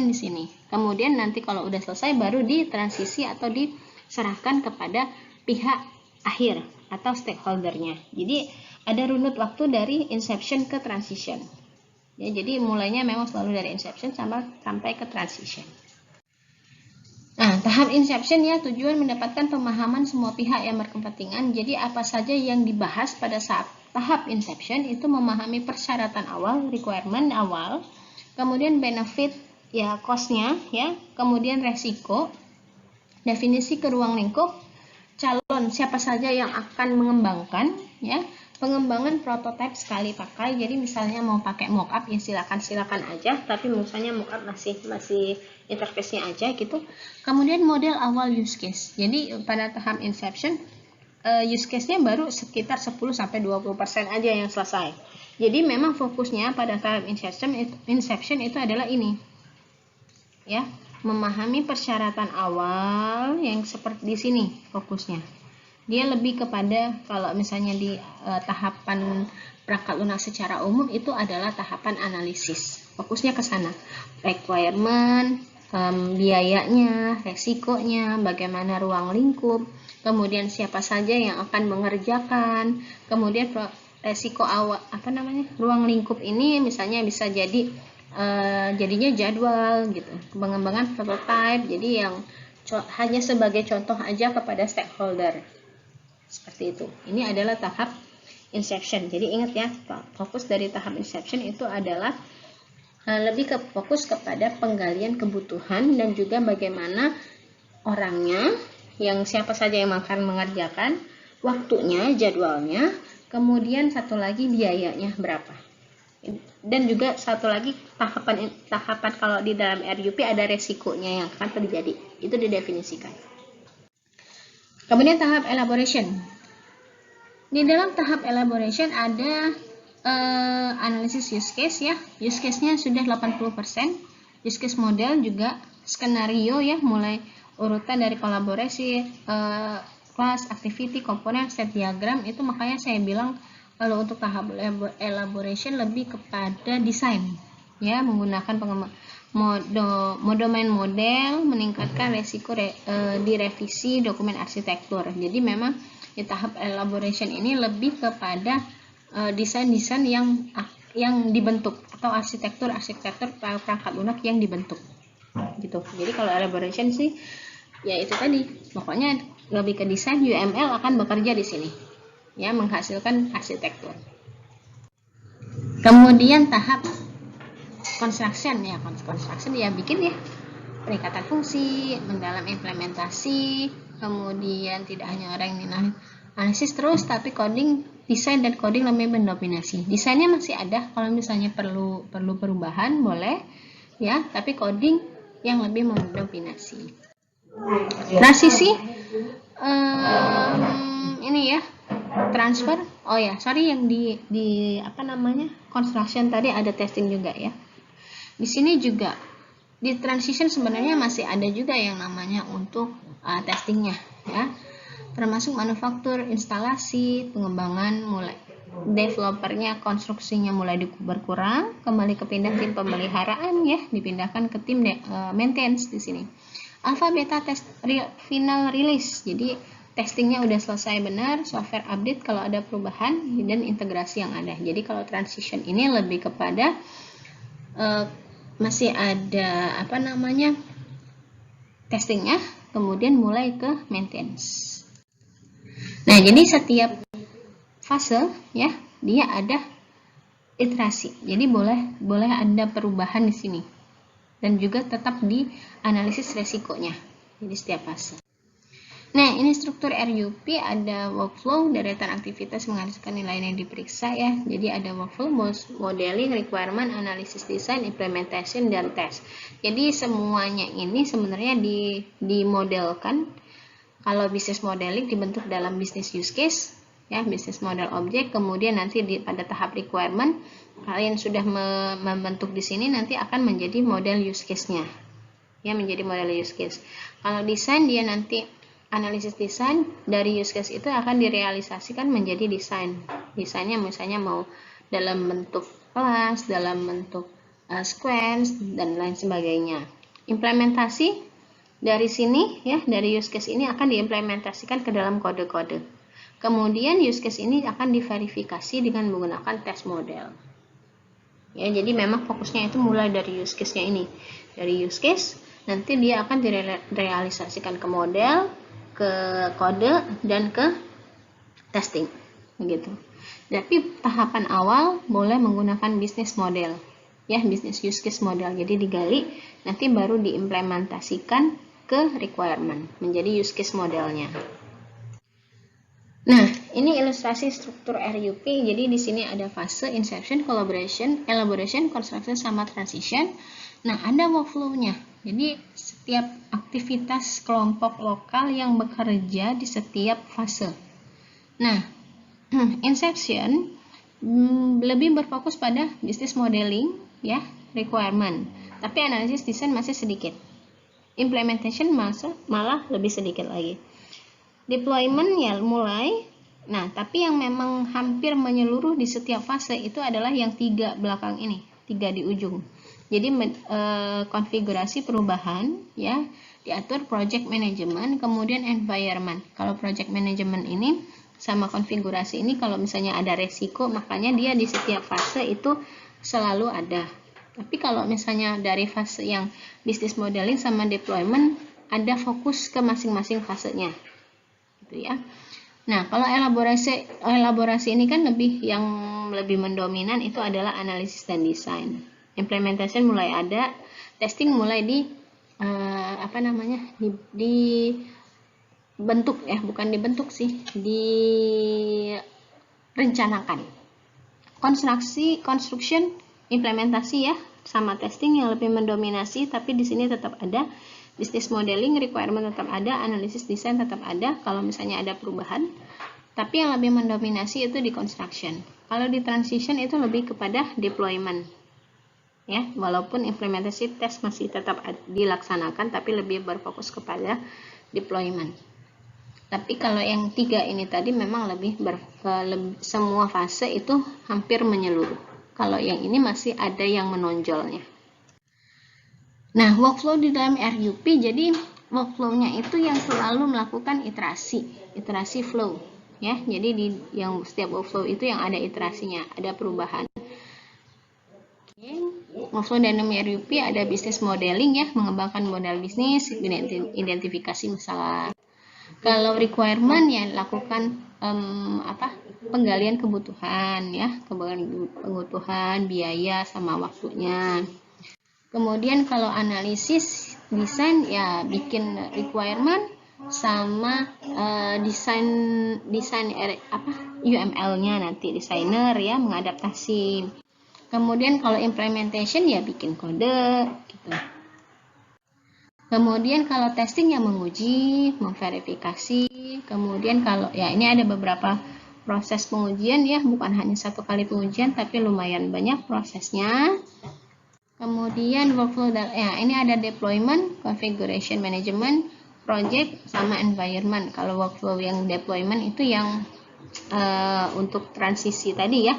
di sini. Kemudian nanti kalau udah selesai baru ditransisi atau diserahkan kepada pihak akhir atau stakeholdernya. Jadi ada runut waktu dari inception ke transition. Ya, jadi mulainya memang selalu dari inception sampai ke transition. Nah, tahap inception ya tujuan mendapatkan pemahaman semua pihak yang berkepentingan. Jadi apa saja yang dibahas pada saat tahap inception itu memahami persyaratan awal, requirement awal, kemudian benefit ya cost-nya ya, kemudian resiko, definisi ke ruang lingkup, calon siapa saja yang akan mengembangkan ya, pengembangan prototipe sekali pakai. Jadi misalnya mau pakai mockup ya silakan aja, tapi misalnya mockup masih interface-nya aja gitu. Kemudian model awal use case. Jadi pada tahap inception use case-nya baru sekitar 10-20% aja yang selesai. Jadi memang fokusnya pada tahap inception itu adalah ini. Ya, memahami persyaratan awal yang seperti di sini fokusnya. Dia lebih kepada kalau misalnya di tahapan perangkat lunak secara umum itu adalah tahapan analisis. Fokusnya ke sana. Requirement, biayanya, resikonya, bagaimana ruang lingkup, kemudian siapa saja yang akan mengerjakan, kemudian resiko awal ruang lingkup ini misalnya bisa jadi jadinya jadwal gitu, pengembangan prototipe. Jadi yang hanya sebagai contoh aja kepada stakeholder seperti itu. Ini adalah tahap inception. Jadi ingat ya, fokus dari tahap inception itu adalah lebih fokus kepada penggalian kebutuhan dan juga bagaimana orangnya, yang siapa saja yang akan mengerjakan, waktunya, jadwalnya, kemudian satu lagi biayanya berapa. Dan juga satu lagi tahapan kalau di dalam RUP ada resikonya yang akan terjadi, itu didefinisikan. Kemudian tahap elaboration. Di dalam tahap elaboration ada analisis use case ya. Use case-nya sudah 80%. Use case model juga skenario ya, mulai urutan dari kolaborasi, class, activity, komponen, state diagram itu, makanya saya bilang kalau untuk tahap elaboration lebih kepada desain ya, menggunakan domain model, meningkatkan resiko direvisi dokumen arsitektur. Jadi memang di tahap elaboration ini lebih kepada desain-desain yang dibentuk atau arsitektur perangkat lunak yang dibentuk gitu. Jadi kalau elaboration sih ya itu tadi, pokoknya lebih ke desain. UML akan bekerja di sini ya, menghasilkan arsitektur. Kemudian tahap construction ya, construction ya bikin ya peningkatan fungsi, mendalam implementasi, kemudian tidak hanya orang yang analisis terus, tapi coding, desain dan coding lebih mendominasi. Desainnya masih ada, kalau misalnya perlu perubahan boleh ya, tapi coding yang lebih mendominasi. Transisi ini ya, transfer. Oh ya, sorry, yang di apa namanya, construction tadi ada testing juga ya. Di sini juga di transition sebenarnya masih ada juga yang namanya untuk testingnya ya, termasuk manufaktur, instalasi, pengembangan, mulai developernya, konstruksinya mulai berkurang, kembali ke tim pemeliharaan ya, dipindahkan ke tim maintenance di sini. Alpha beta test final release, jadi testingnya udah selesai benar, software update kalau ada perubahan, dan integrasi yang ada. Jadi kalau transition ini lebih kepada masih ada apa namanya testingnya, kemudian mulai ke maintenance. Nah, jadi setiap fase ya dia ada iterasi. Jadi boleh ada perubahan di sini. Dan juga tetap di analisis resikonya. Jadi setiap fase. Nah, ini struktur RUP, ada workflow, deretan aktivitas menghasilkan nilai yang diperiksa ya. Jadi ada workflow, modeling, requirement, analisis design, implementation, dan test. Jadi semuanya ini sebenarnya dimodelkan. Kalau business modeling dibentuk dalam business use case ya, business model object, kemudian nanti pada tahap requirement kalian sudah membentuk di sini, nanti akan menjadi model use case-nya. Ya, menjadi model use case. Kalau desain, dia nanti analisis desain dari use case itu akan direalisasikan menjadi desain. Desainnya misalnya mau dalam bentuk kelas, dalam bentuk sequence, dan lain sebagainya. Implementasi dari sini ya, dari use case ini akan diimplementasikan ke dalam kode-kode. Kemudian use case ini akan diverifikasi dengan menggunakan test model. Ya, jadi memang fokusnya itu mulai dari use case-nya ini. Dari use case nanti dia akan direalisasikan ke model, ke kode, dan ke testing begitu. Tapi tahapan awal boleh menggunakan business model ya, business use case model. Jadi digali, nanti baru diimplementasikan ke requirement menjadi use case modelnya. Nah, ini ilustrasi struktur RUP. Jadi di sini ada fase inception, collaboration, elaboration, construction, sama transition. Nah, ada workflow-nya. Jadi setiap aktivitas kelompok lokal yang bekerja di setiap fase. Nah, inception lebih berfokus pada business modeling ya, requirement. Tapi analisis desain masih sedikit. Implementation malah lebih sedikit lagi. Deployment ya mulai. Nah, tapi yang memang hampir menyeluruh di setiap fase itu adalah yang 3 belakang ini, 3 di ujung. Jadi konfigurasi perubahan ya, diatur project management, kemudian environment. Kalau project management ini sama konfigurasi ini, kalau misalnya ada resiko, makanya dia di setiap fase itu selalu ada. Tapi kalau misalnya dari fase yang business modeling sama deployment, ada fokus ke masing-masing fasenya. Gitu ya. Nah, kalau elaborasi ini kan yang lebih mendominan itu adalah analisis dan desain. Implementation mulai ada, testing mulai dibentuk ya, bukan dibentuk sih, direncanakan. Construction, implementasi ya, sama testing yang lebih mendominasi, tapi di sini tetap ada business modeling, requirement tetap ada, analisis desain tetap ada kalau misalnya ada perubahan. Tapi yang lebih mendominasi itu di construction. Kalau di transition itu lebih kepada deployment. Ya, walaupun implementasi tes masih tetap dilaksanakan, tapi lebih berfokus kepada deployment. Tapi kalau yang 3 ini tadi memang lebih semua fase itu hampir menyeluruh. Kalau yang ini masih ada yang menonjolnya. Nah, workflow di dalam RUP, jadi workflow-nya itu yang selalu melakukan iterasi flow. Ya, jadi di yang setiap workflow itu yang ada iterasinya, ada perubahan. Workflow dalam RUP ada business modeling ya, mengembangkan model bisnis, identifikasi masalah. Kalau requirement ya lakukan penggalian kebutuhan ya, kebutuhan, biaya sama waktunya. Kemudian kalau analisis desain ya bikin requirement sama desain UML-nya nanti desainer ya mengadaptasi. Kemudian kalau implementation ya bikin kode gitu. Kemudian kalau testing ya menguji, memverifikasi. Kemudian kalau ya ini ada beberapa proses pengujian ya, bukan hanya satu kali pengujian tapi lumayan banyak prosesnya. Kemudian workflow ya ini ada deployment, configuration management, project sama environment. Kalau workflow yang deployment itu yang untuk transisi tadi ya.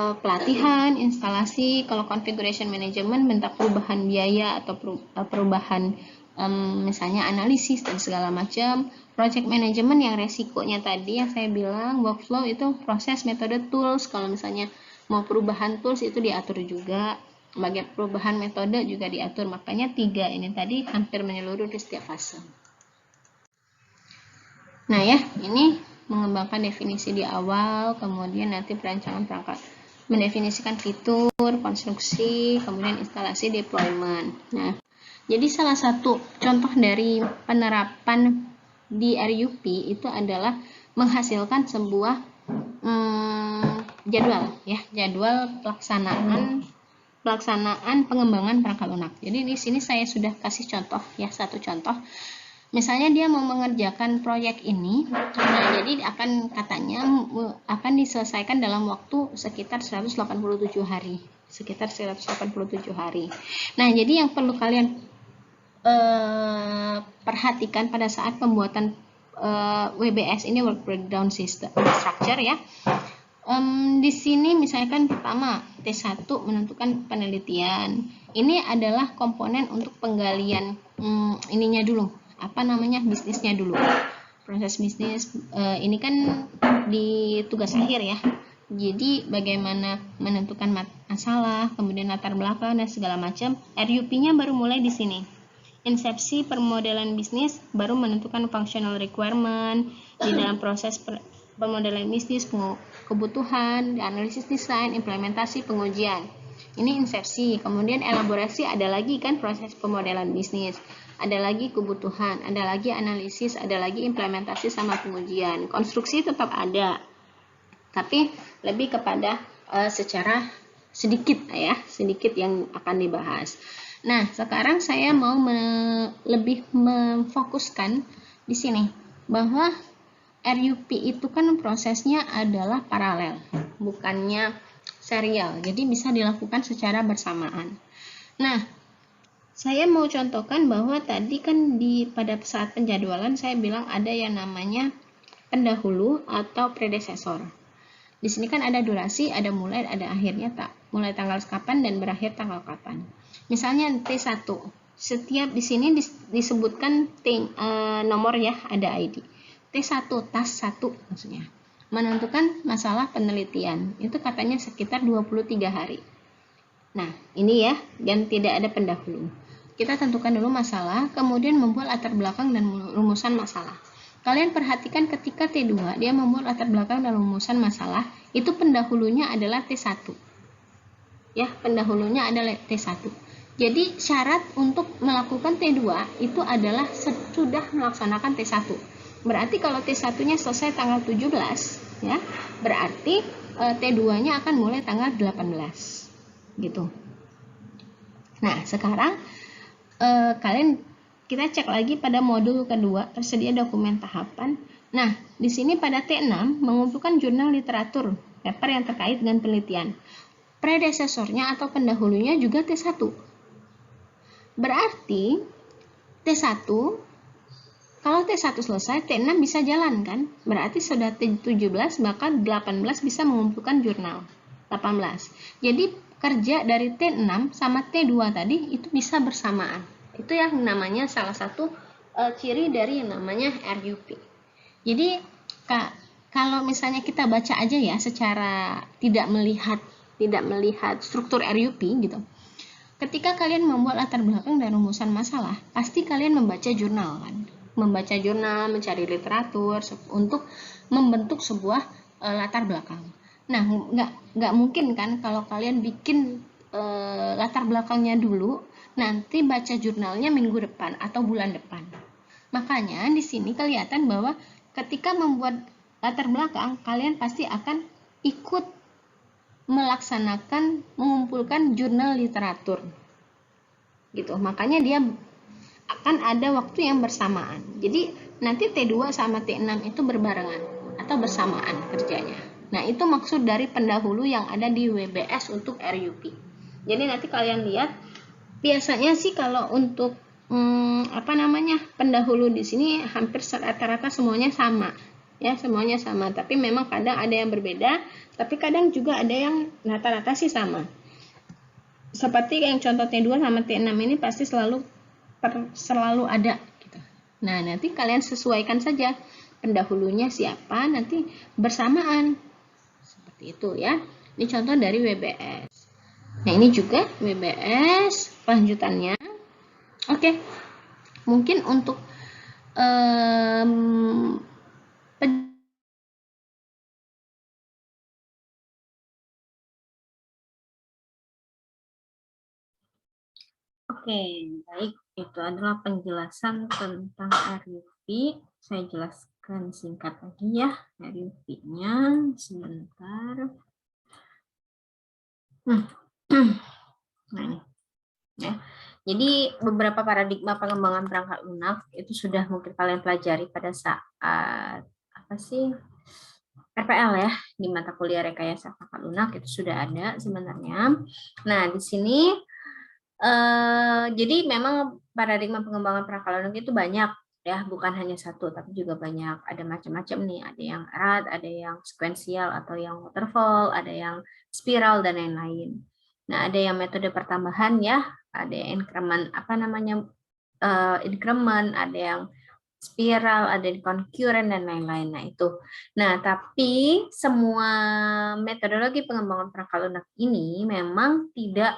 Pelatihan, instalasi. Kalau configuration management bentuk perubahan biaya atau perubahan misalnya analisis dan segala macam. Project management yang resikonya tadi yang saya bilang, workflow itu proses, metode, tools. Kalau misalnya mau perubahan tools itu diatur juga, bagian perubahan metode juga diatur. Makanya 3 ini tadi hampir menyeluruh di setiap fase. Nah ya, ini mengembangkan definisi di awal, kemudian nanti perancangan perangkat, mendefinisikan fitur, konstruksi, kemudian instalasi, deployment. Nah, jadi salah satu contoh dari penerapan di RUP itu adalah menghasilkan sebuah jadwal ya, jadwal pelaksanaan pengembangan perangkat lunak. Jadi di sini saya sudah kasih contoh ya, satu contoh. Misalnya dia mau mengerjakan proyek ini, nah jadi katanya akan diselesaikan dalam waktu sekitar 187 hari. Nah, jadi yang perlu kalian perhatikan pada saat pembuatan WBS ini, work breakdown system structure ya. Di sini misalkan pertama T1 menentukan penelitian. Ini adalah komponen untuk penggalian ininya dulu. Bisnisnya dulu. Proses bisnis ini kan di tugas akhir ya. Jadi bagaimana menentukan masalah, kemudian latar belakang dan segala macam. RUP-nya baru mulai di sini. Insepsi permodelan bisnis baru menentukan functional requirement di dalam proses pemodelan bisnis, kebutuhan, analisis desain, implementasi, pengujian. Ini insepsi. Kemudian elaborasi ada lagi kan proses pemodelan bisnis. Ada lagi kebutuhan, ada lagi analisis, ada lagi implementasi sama pengujian. Konstruksi tetap ada, tapi lebih kepada secara sedikit yang akan dibahas. Nah, sekarang saya mau lebih memfokuskan di sini bahwa RUP itu kan prosesnya adalah paralel, bukannya serial. Jadi bisa dilakukan secara bersamaan. Nah, saya mau contohkan bahwa tadi kan pada saat penjadwalan saya bilang ada yang namanya pendahulu atau predesesor. Di sini kan ada durasi, ada mulai, ada akhirnya, mulai tanggal kapan dan berakhir tanggal kapan. Misalnya T1, setiap di sini disebutkan nomor ya, ada ID. T1, task 1 maksudnya. Menentukan masalah penelitian, itu katanya sekitar 23 hari. Nah, ini ya, dan tidak ada pendahulu. Kita tentukan dulu masalah, kemudian membuat latar belakang dan rumusan masalah. Kalian perhatikan ketika T2, dia membuat latar belakang dan rumusan masalah, itu pendahulunya adalah T1. Ya, pendahulunya adalah T1. Jadi, syarat untuk melakukan T2 itu adalah sudah melaksanakan T1. Berarti kalau T1-nya selesai tanggal 17, ya, berarti T2-nya akan mulai tanggal 18. Gitu. Nah, sekarang kita cek lagi pada modul kedua, tersedia dokumen tahapan. Nah, di sini pada T6 mengumpulkan jurnal literatur, paper yang terkait dengan penelitian. Predesesornya atau pendahulunya juga T1. Berarti T1, kalau T1 selesai, T6 bisa jalan kan? Berarti sudah T17, maka 18 bisa mengumpulkan jurnal. 18. Jadi kerja dari T6 sama T2 tadi itu bisa bersamaan. Itu yang namanya salah satu ciri dari yang namanya RUP. Jadi kalau misalnya kita baca aja ya secara tidak melihat struktur RUP gitu. Ketika kalian membuat latar belakang dan rumusan masalah, pasti kalian membaca jurnal kan. Membaca jurnal, mencari literatur untuk membentuk sebuah latar belakang. Nah, nggak mungkin kan kalau kalian bikin latar belakangnya dulu, nanti baca jurnalnya minggu depan atau bulan depan. Makanya di sini kelihatan bahwa ketika membuat latar belakang, kalian pasti akan ikut melaksanakan mengumpulkan jurnal literatur. Gitu. Makanya dia akan ada waktu yang bersamaan. Jadi nanti T2 sama T6 itu berbarengan atau bersamaan kerjanya. Nah, itu maksud dari pendahulu yang ada di WBS untuk RUP. Jadi nanti kalian lihat biasanya sih kalau untuk pendahulu di sini hampir rata-rata semuanya sama. Ya, semuanya sama, tapi memang kadang ada yang berbeda, tapi kadang juga ada yang rata-rata sih sama. Seperti yang contoh T2 sama T6 ini pasti selalu ada gitu. Nah, nanti kalian sesuaikan saja pendahulunya siapa, nanti bersamaan. Seperti itu ya. Ini contoh dari WBS. Nah, ini juga WBS lanjutannya. Oke. Mungkin untuk Oke, baik. Itu adalah penjelasan tentang RUP. Saya jelaskan singkat lagi ya RUP-nya. Sebentar. Nah, ini. Ya. Jadi beberapa paradigma pengembangan perangkat lunak itu sudah mungkin kalian pelajari pada saat RPL ya, di mata kuliah rekayasa perangkat lunak itu sudah ada sebenarnya. Nah, di sini jadi memang paradigma pengembangan perangkat lunak itu banyak ya, bukan hanya satu tapi juga banyak, ada macam-macam nih, ada yang erat, ada yang sekuensial atau yang waterfall, ada yang spiral dan lain-lain. Nah, ada yang metode pertambahan ya, ada yang increment increment, ada yang spiral, ada yang concurrent dan lain-lain. Nah, itu. Nah, tapi semua metodologi pengembangan perangkat lunak ini memang tidak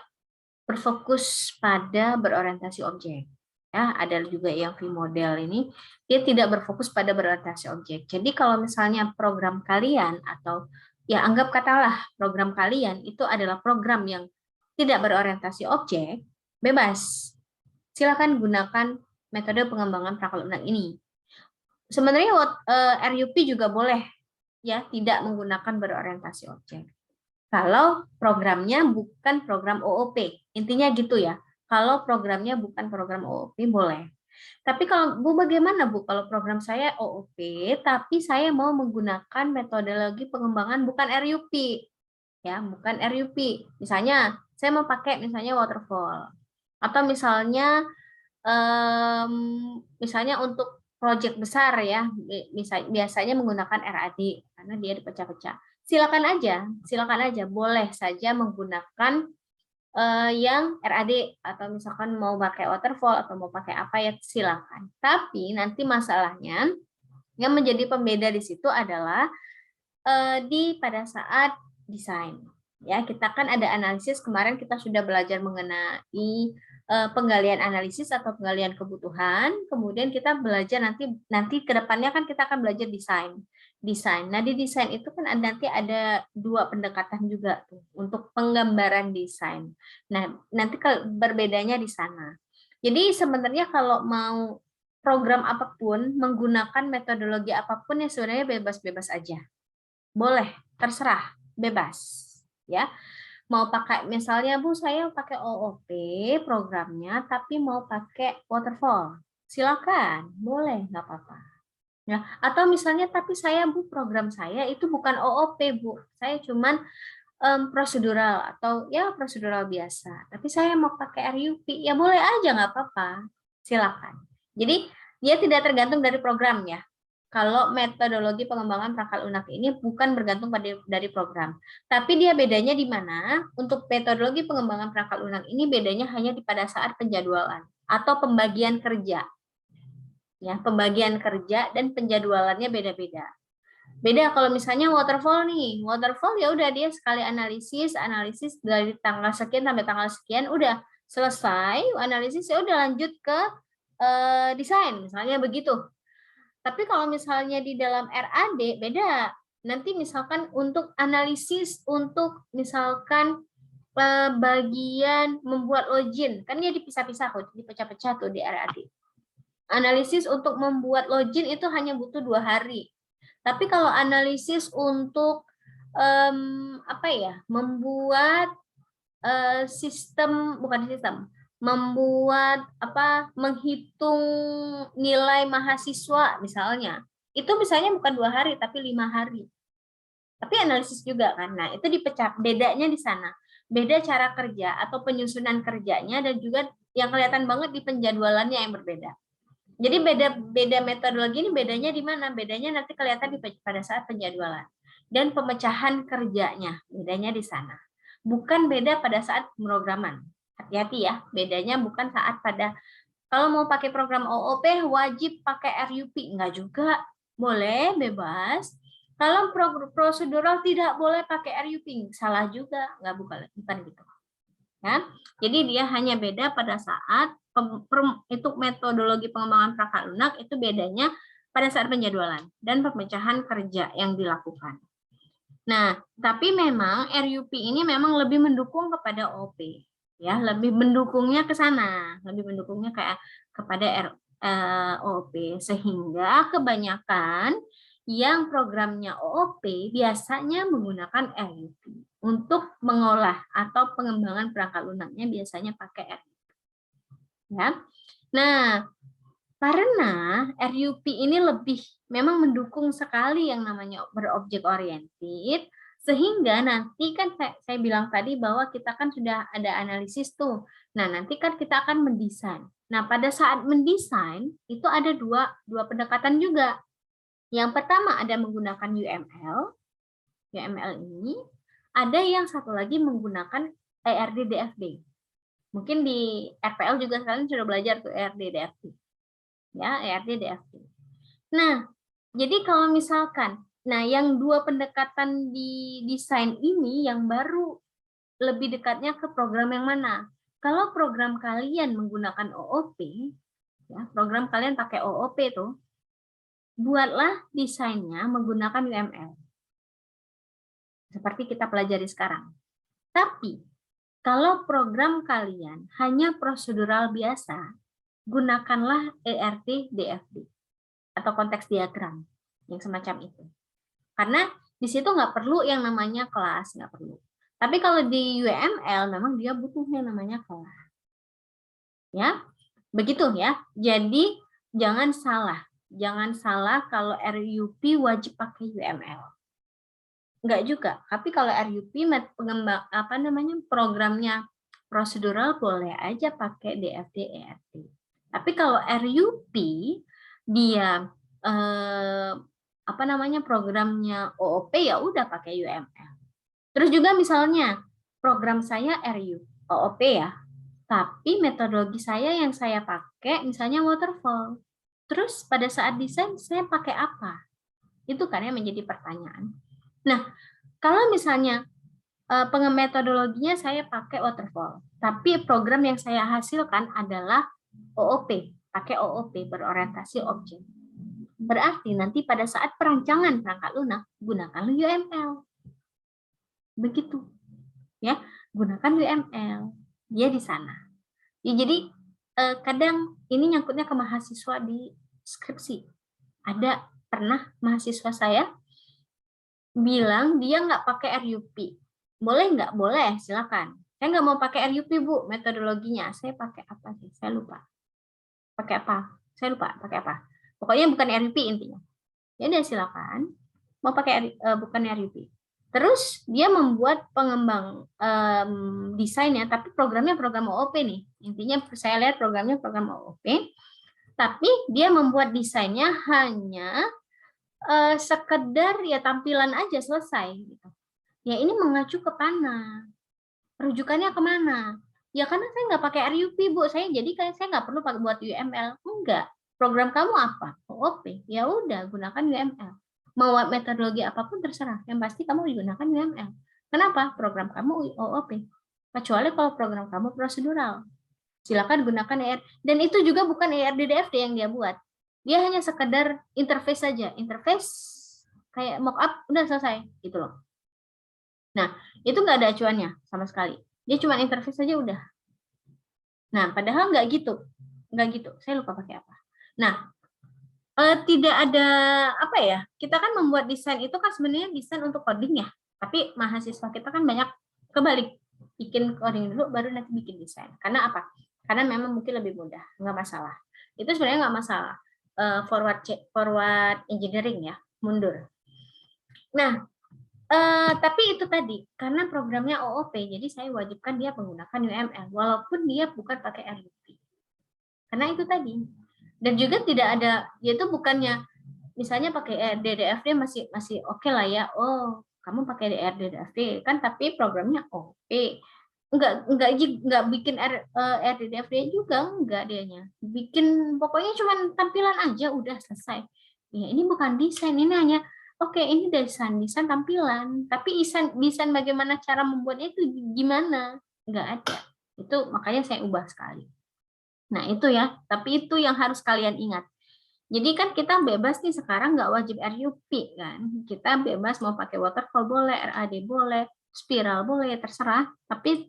berfokus pada berorientasi objek. Ya, ada juga yang V-model ini, dia tidak berfokus pada berorientasi objek. Jadi kalau misalnya program kalian atau ya anggap katalah program kalian itu adalah program yang tidak berorientasi objek, bebas. Silakan gunakan metode pengembangan perangkat lunak ini. Sebenarnya RUP juga boleh ya tidak menggunakan berorientasi objek. Kalau programnya bukan program OOP, intinya gitu ya. Kalau programnya bukan program OOP boleh. Tapi kalau Bu bagaimana Bu kalau program saya OOP tapi saya mau menggunakan metodologi pengembangan bukan RUP. Ya, bukan RUP. Misalnya saya mau pakai misalnya waterfall. Atau misalnya untuk proyek besar ya, biasanya menggunakan RAD karena dia dipecah-pecah. Silakan aja, boleh saja menggunakan yang RAD atau misalkan mau pakai waterfall atau mau pakai apa ya silakan. Tapi nanti masalahnya yang menjadi pembeda di situ adalah pada saat desain. Ya, kita kan ada analisis, kemarin kita sudah belajar mengenai penggalian analisis atau penggalian kebutuhan, kemudian kita belajar nanti ke depannya kan kita akan belajar desain. Nah, di desain itu kan nanti ada dua pendekatan juga tuh untuk penggambaran desain. Nah, nanti berbedanya di sana. Jadi sebenarnya kalau mau program apapun menggunakan metodologi apapun ya sebenarnya bebas-bebas aja. Boleh, terserah, bebas. Ya, mau pakai misalnya Bu saya pakai OOP programnya tapi mau pakai waterfall, silakan, boleh, nggak apa-apa. Ya, atau misalnya tapi saya Bu, program saya itu bukan OOP Bu. Saya cuman prosedural atau ya prosedural biasa. Tapi saya mau pakai RUP, ya boleh aja nggak apa-apa. Silakan. Jadi dia tidak tergantung dari program ya. Kalau metodologi pengembangan perangkat lunak ini bukan bergantung dari program. Tapi dia bedanya di mana? Untuk metodologi pengembangan perangkat lunak ini bedanya hanya pada saat penjadwalan atau pembagian kerja. Ya, pembagian kerja dan penjadwalannya beda-beda. Beda kalau misalnya waterfall nih. Waterfall ya udah dia sekali analisis dari tanggal sekian sampai tanggal sekian udah selesai analisis ya udah lanjut ke desain misalnya begitu. Tapi kalau misalnya di dalam RAD beda. Nanti misalkan untuk analisis untuk misalkan bagian membuat login kan dia dipisah-pisah kok, dipecah-pecah tuh di RAD. Analisis untuk membuat login itu hanya butuh 2 hari. Tapi kalau analisis untuk membuat menghitung nilai mahasiswa misalnya, itu misalnya bukan 2 hari tapi 5 hari. Tapi analisis juga kan. Nah, itu dipecah, bedanya di sana. Beda cara kerja atau penyusunan kerjanya dan juga yang kelihatan banget di penjadwalannya yang berbeda. Jadi beda metodologi ini bedanya di mana? Bedanya nanti kelihatan pada saat penjadwalan dan pemecahan kerjanya, bedanya di sana. Bukan beda pada saat pemrograman. Hati-hati ya, bedanya bukan saat pada kalau mau pakai program OOP wajib pakai RUP, enggak juga. Boleh, bebas. Kalau prosedural tidak boleh pakai RUP, salah juga, enggak bukan gitu. Ya. Jadi dia hanya beda pada saat itu metodologi pengembangan perangkat lunak itu bedanya pada saat penjadwalan dan pemecahan kerja yang dilakukan. Nah, tapi memang RUP ini memang lebih mendukung kepada OP, ya, lebih mendukungnya ke sana, lebih mendukungnya kepada OOP, sehingga kebanyakan yang programnya OOP biasanya menggunakan RUP untuk mengolah atau pengembangan perangkat lunaknya biasanya pakai RUP. Ya. Nah, karena RUP ini memang mendukung sekali yang namanya berobjek oriented, sehingga nanti kan saya bilang tadi bahwa kita kan sudah ada analisis tuh. Nah, nanti kan kita akan mendesain. Nah, pada saat mendesain itu ada dua pendekatan juga. Yang pertama ada menggunakan UML. UML ini ada yang satu lagi menggunakan ERD-DFD. Mungkin di RPL juga kalian sudah belajar tuh ERD-DFD. Ya, ERD-DFD. Nah, jadi kalau misalkan, yang dua pendekatan di desain ini yang baru lebih dekatnya ke program yang mana? Kalau program kalian menggunakan OOP, ya, program kalian pakai OOP tuh, buatlah desainnya menggunakan UML. Seperti kita pelajari sekarang. Tapi, kalau program kalian hanya prosedural biasa, gunakanlah ERD-DFD atau konteks diagram yang semacam itu. Karena di situ nggak perlu yang namanya kelas, nggak perlu. Tapi kalau di UML memang dia butuh yang namanya kelas. Ya, begitu ya. Jadi jangan salah kalau RUP wajib pakai UML. Enggak juga. Tapi kalau RUP programnya prosedural boleh aja pakai DFD ERD. Tapi kalau RUP dia programnya OOP ya udah pakai UML. Terus juga misalnya program saya OOP ya. Tapi metodologi saya yang saya pakai misalnya waterfall. Terus pada saat desain saya pakai apa? Itu kan yang menjadi pertanyaan. Nah, kalau misalnya metodologinya saya pakai waterfall, tapi program yang saya hasilkan adalah OOP, pakai OOP berorientasi objek. Berarti nanti pada saat perancangan perangkat lunak gunakan UML. Begitu. Ya, gunakan UML. Dia di sana. Ya, jadi kadang ini nyangkutnya ke mahasiswa di skripsi. Ada pernah mahasiswa saya bilang dia nggak pakai RUP. Boleh nggak? Boleh, silakan. Saya nggak mau pakai RUP, Bu, metodologinya. Saya pakai apa sih? Saya lupa. Pakai apa? Saya lupa pakai apa. Pokoknya bukan RUP intinya. Ya udah silakan. Mau pakai bukan RUP. Terus dia membuat pengembang desainnya, tapi programnya program OOP nih. Intinya saya lihat programnya program OOP, tapi dia membuat desainnya hanya sekedar ya tampilan aja selesai. Gitu. Ya ini mengacu ke mana? Rujukannya kemana? Ya karena saya nggak pakai RUP, Bu. Saya nggak perlu buat UML. Enggak. Program kamu apa? OOP. Ya udah, gunakan UML. Mau metodologi apapun terserah. Yang pasti kamu gunakan UML. Kenapa? Program kamu OOP. Kecuali kalau program kamu prosedural. Silakan gunakan ER. Dan itu juga bukan ERDDFD yang dia buat. Dia hanya sekedar interface saja. Interface kayak mockup udah selesai gitu loh. Nah, itu nggak ada acuannya sama sekali. Dia cuma interface saja udah. Nah, padahal nggak gitu. Nggak gitu. Saya lupa pakai apa. Nah, tidak ada apa ya? Kita kan membuat desain itu kan sebenarnya desain untuk coding ya. Tapi mahasiswa kita kan banyak kebalik. Bikin coding dulu baru nanti bikin desain. Karena apa? Karena memang mungkin lebih mudah. Nggak masalah. Itu sebenarnya nggak masalah. Forward engineering ya. Mundur. Nah, tapi itu tadi, karena programnya OOP, jadi saya wajibkan dia menggunakan UML, walaupun dia bukan pakai RUP. Karena itu tadi. Dan juga tidak ada, yaitu bukannya, misalnya pakai DDFD masih oke lah ya, oh kamu pakai DDFD, kan tapi programnya OOP. Enggak bikin RDDFD juga, enggak dianya. Bikin, pokoknya cuma tampilan aja, udah selesai. Ya, ini bukan desain, ini hanya oke, ini desain tampilan, tapi desain bagaimana cara membuatnya itu gimana? Nggak ada. Itu makanya saya ubah sekali. Nah, itu ya. Tapi itu yang harus kalian ingat. Jadi kan kita bebas nih sekarang nggak wajib RUP kan. Kita bebas mau pakai waterfall boleh, RAD boleh, spiral boleh, terserah. Tapi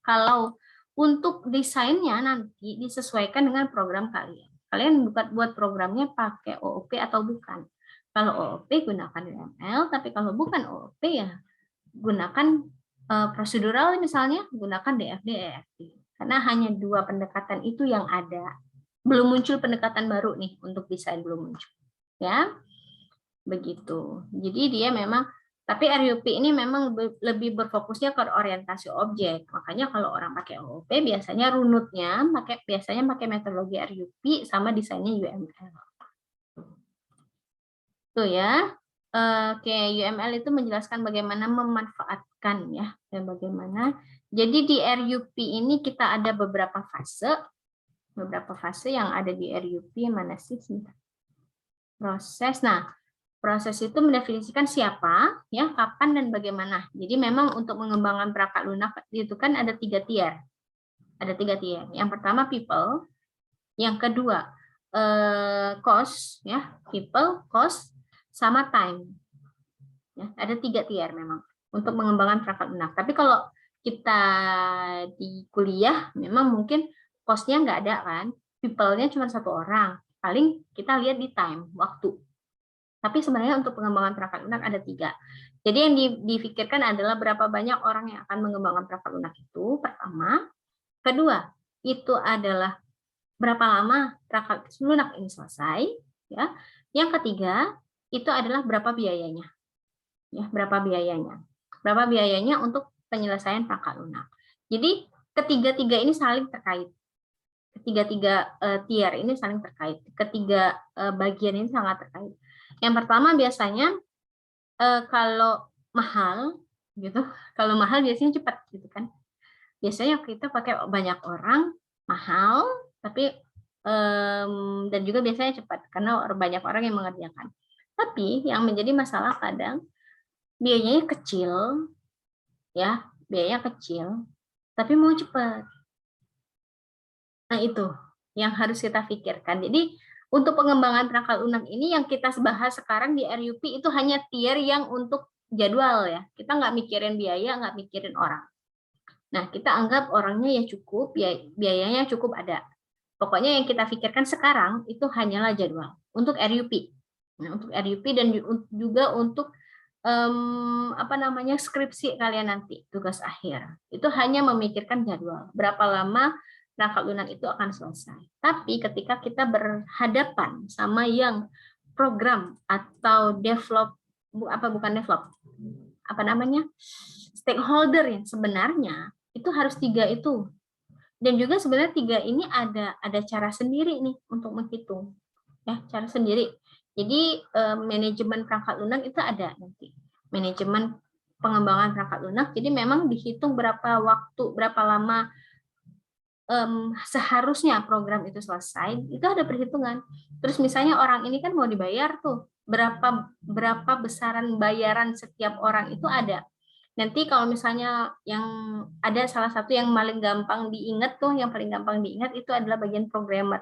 kalau untuk desainnya nanti disesuaikan dengan program kalian. Kalian buat programnya pakai OOP atau bukan. Kalau OOP gunakan UML, tapi kalau bukan OOP ya gunakan prosedural misalnya, gunakan DFD, EFD. Karena hanya dua pendekatan itu yang ada. Belum muncul pendekatan baru nih untuk desain, belum muncul. Ya, begitu. Jadi dia memang, tapi RUP ini memang lebih berfokusnya ke orientasi objek. Makanya kalau orang pakai OOP biasanya runutnya biasanya pakai metodologi RUP sama desainnya UML. Tuh ya. Oke, UML itu menjelaskan bagaimana memanfaatkan ya, dan bagaimana. Jadi di RUP ini kita ada beberapa fase yang ada di RUP. Mana sih? Proses. Nah, proses itu mendefinisikan siapa, ya, kapan dan bagaimana. Jadi memang untuk mengembangkan perangkat lunak itu kan ada 3 tier. Ada 3 tier. Yang pertama people, yang kedua cost, ya, people, cost, sama time. Ya, ada 3 tier memang untuk mengembangkan perangkat lunak. Tapi kalau kita di kuliah memang mungkin cost-nya nggak ada kan, people-nya cuma 1 orang. Paling kita lihat di time, waktu. Tapi sebenarnya untuk pengembangan perangkat lunak ada 3. Jadi yang difikirkan adalah berapa banyak orang yang akan mengembangkan perangkat lunak itu, pertama. Kedua, itu adalah berapa lama perangkat lunak ini selesai. Ya. Yang ketiga, itu adalah berapa biayanya. Ya, berapa biayanya. Berapa biayanya untuk penyelesaian perangkat lunak. Jadi ketiga-tiga ini saling terkait. Ketiga-tiga tier ini saling terkait. Ketiga bagian ini sangat terkait. Yang pertama biasanya kalau mahal gitu. Kalau mahal biasanya cepat gitu kan. Biasanya kita pakai banyak orang, mahal, tapi dan juga biasanya cepat karena banyak orang yang mengerjakan. Tapi yang menjadi masalah kadang biayanya kecil, ya, biayanya kecil, tapi mau cepat. Nah itu yang harus kita pikirkan. Jadi untuk pengembangan perangkat lunak ini yang kita bahas sekarang di RUP itu hanya tier yang untuk jadwal ya. Kita nggak mikirin biaya, nggak mikirin orang. Nah kita anggap orangnya ya cukup, biayanya cukup ada. Pokoknya yang kita pikirkan sekarang itu hanyalah jadwal untuk RUP. Nah, untuk RUP dan juga untuk skripsi kalian nanti, tugas akhir. Itu hanya memikirkan jadwal. Berapa lama perangkat lunak itu akan selesai. Tapi ketika kita berhadapan sama yang program atau stakeholder yang sebenarnya itu harus 3 itu. Dan juga sebenarnya 3 ini ada cara sendiri nih untuk menghitung, ya, cara sendiri. Jadi manajemen perangkat lunak itu ada nanti, manajemen pengembangan perangkat lunak. Jadi memang dihitung berapa waktu, berapa lama seharusnya program itu selesai, itu ada perhitungan. Terus misalnya orang ini kan mau dibayar tuh, berapa besaran bayaran setiap orang itu ada. Nanti kalau misalnya yang ada salah satu yang paling gampang diingat tuh, yang paling gampang diingat itu adalah bagian programmer.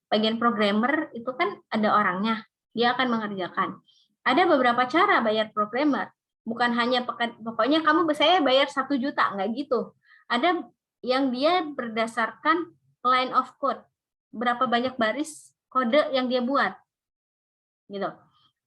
Bagian programmer itu kan ada orangnya, dia akan mengerjakan. Ada beberapa cara bayar programmer, bukan hanya pokoknya saya bayar 1 juta, nggak gitu. Ada yang dia berdasarkan line of code, berapa banyak baris kode yang dia buat, gitu.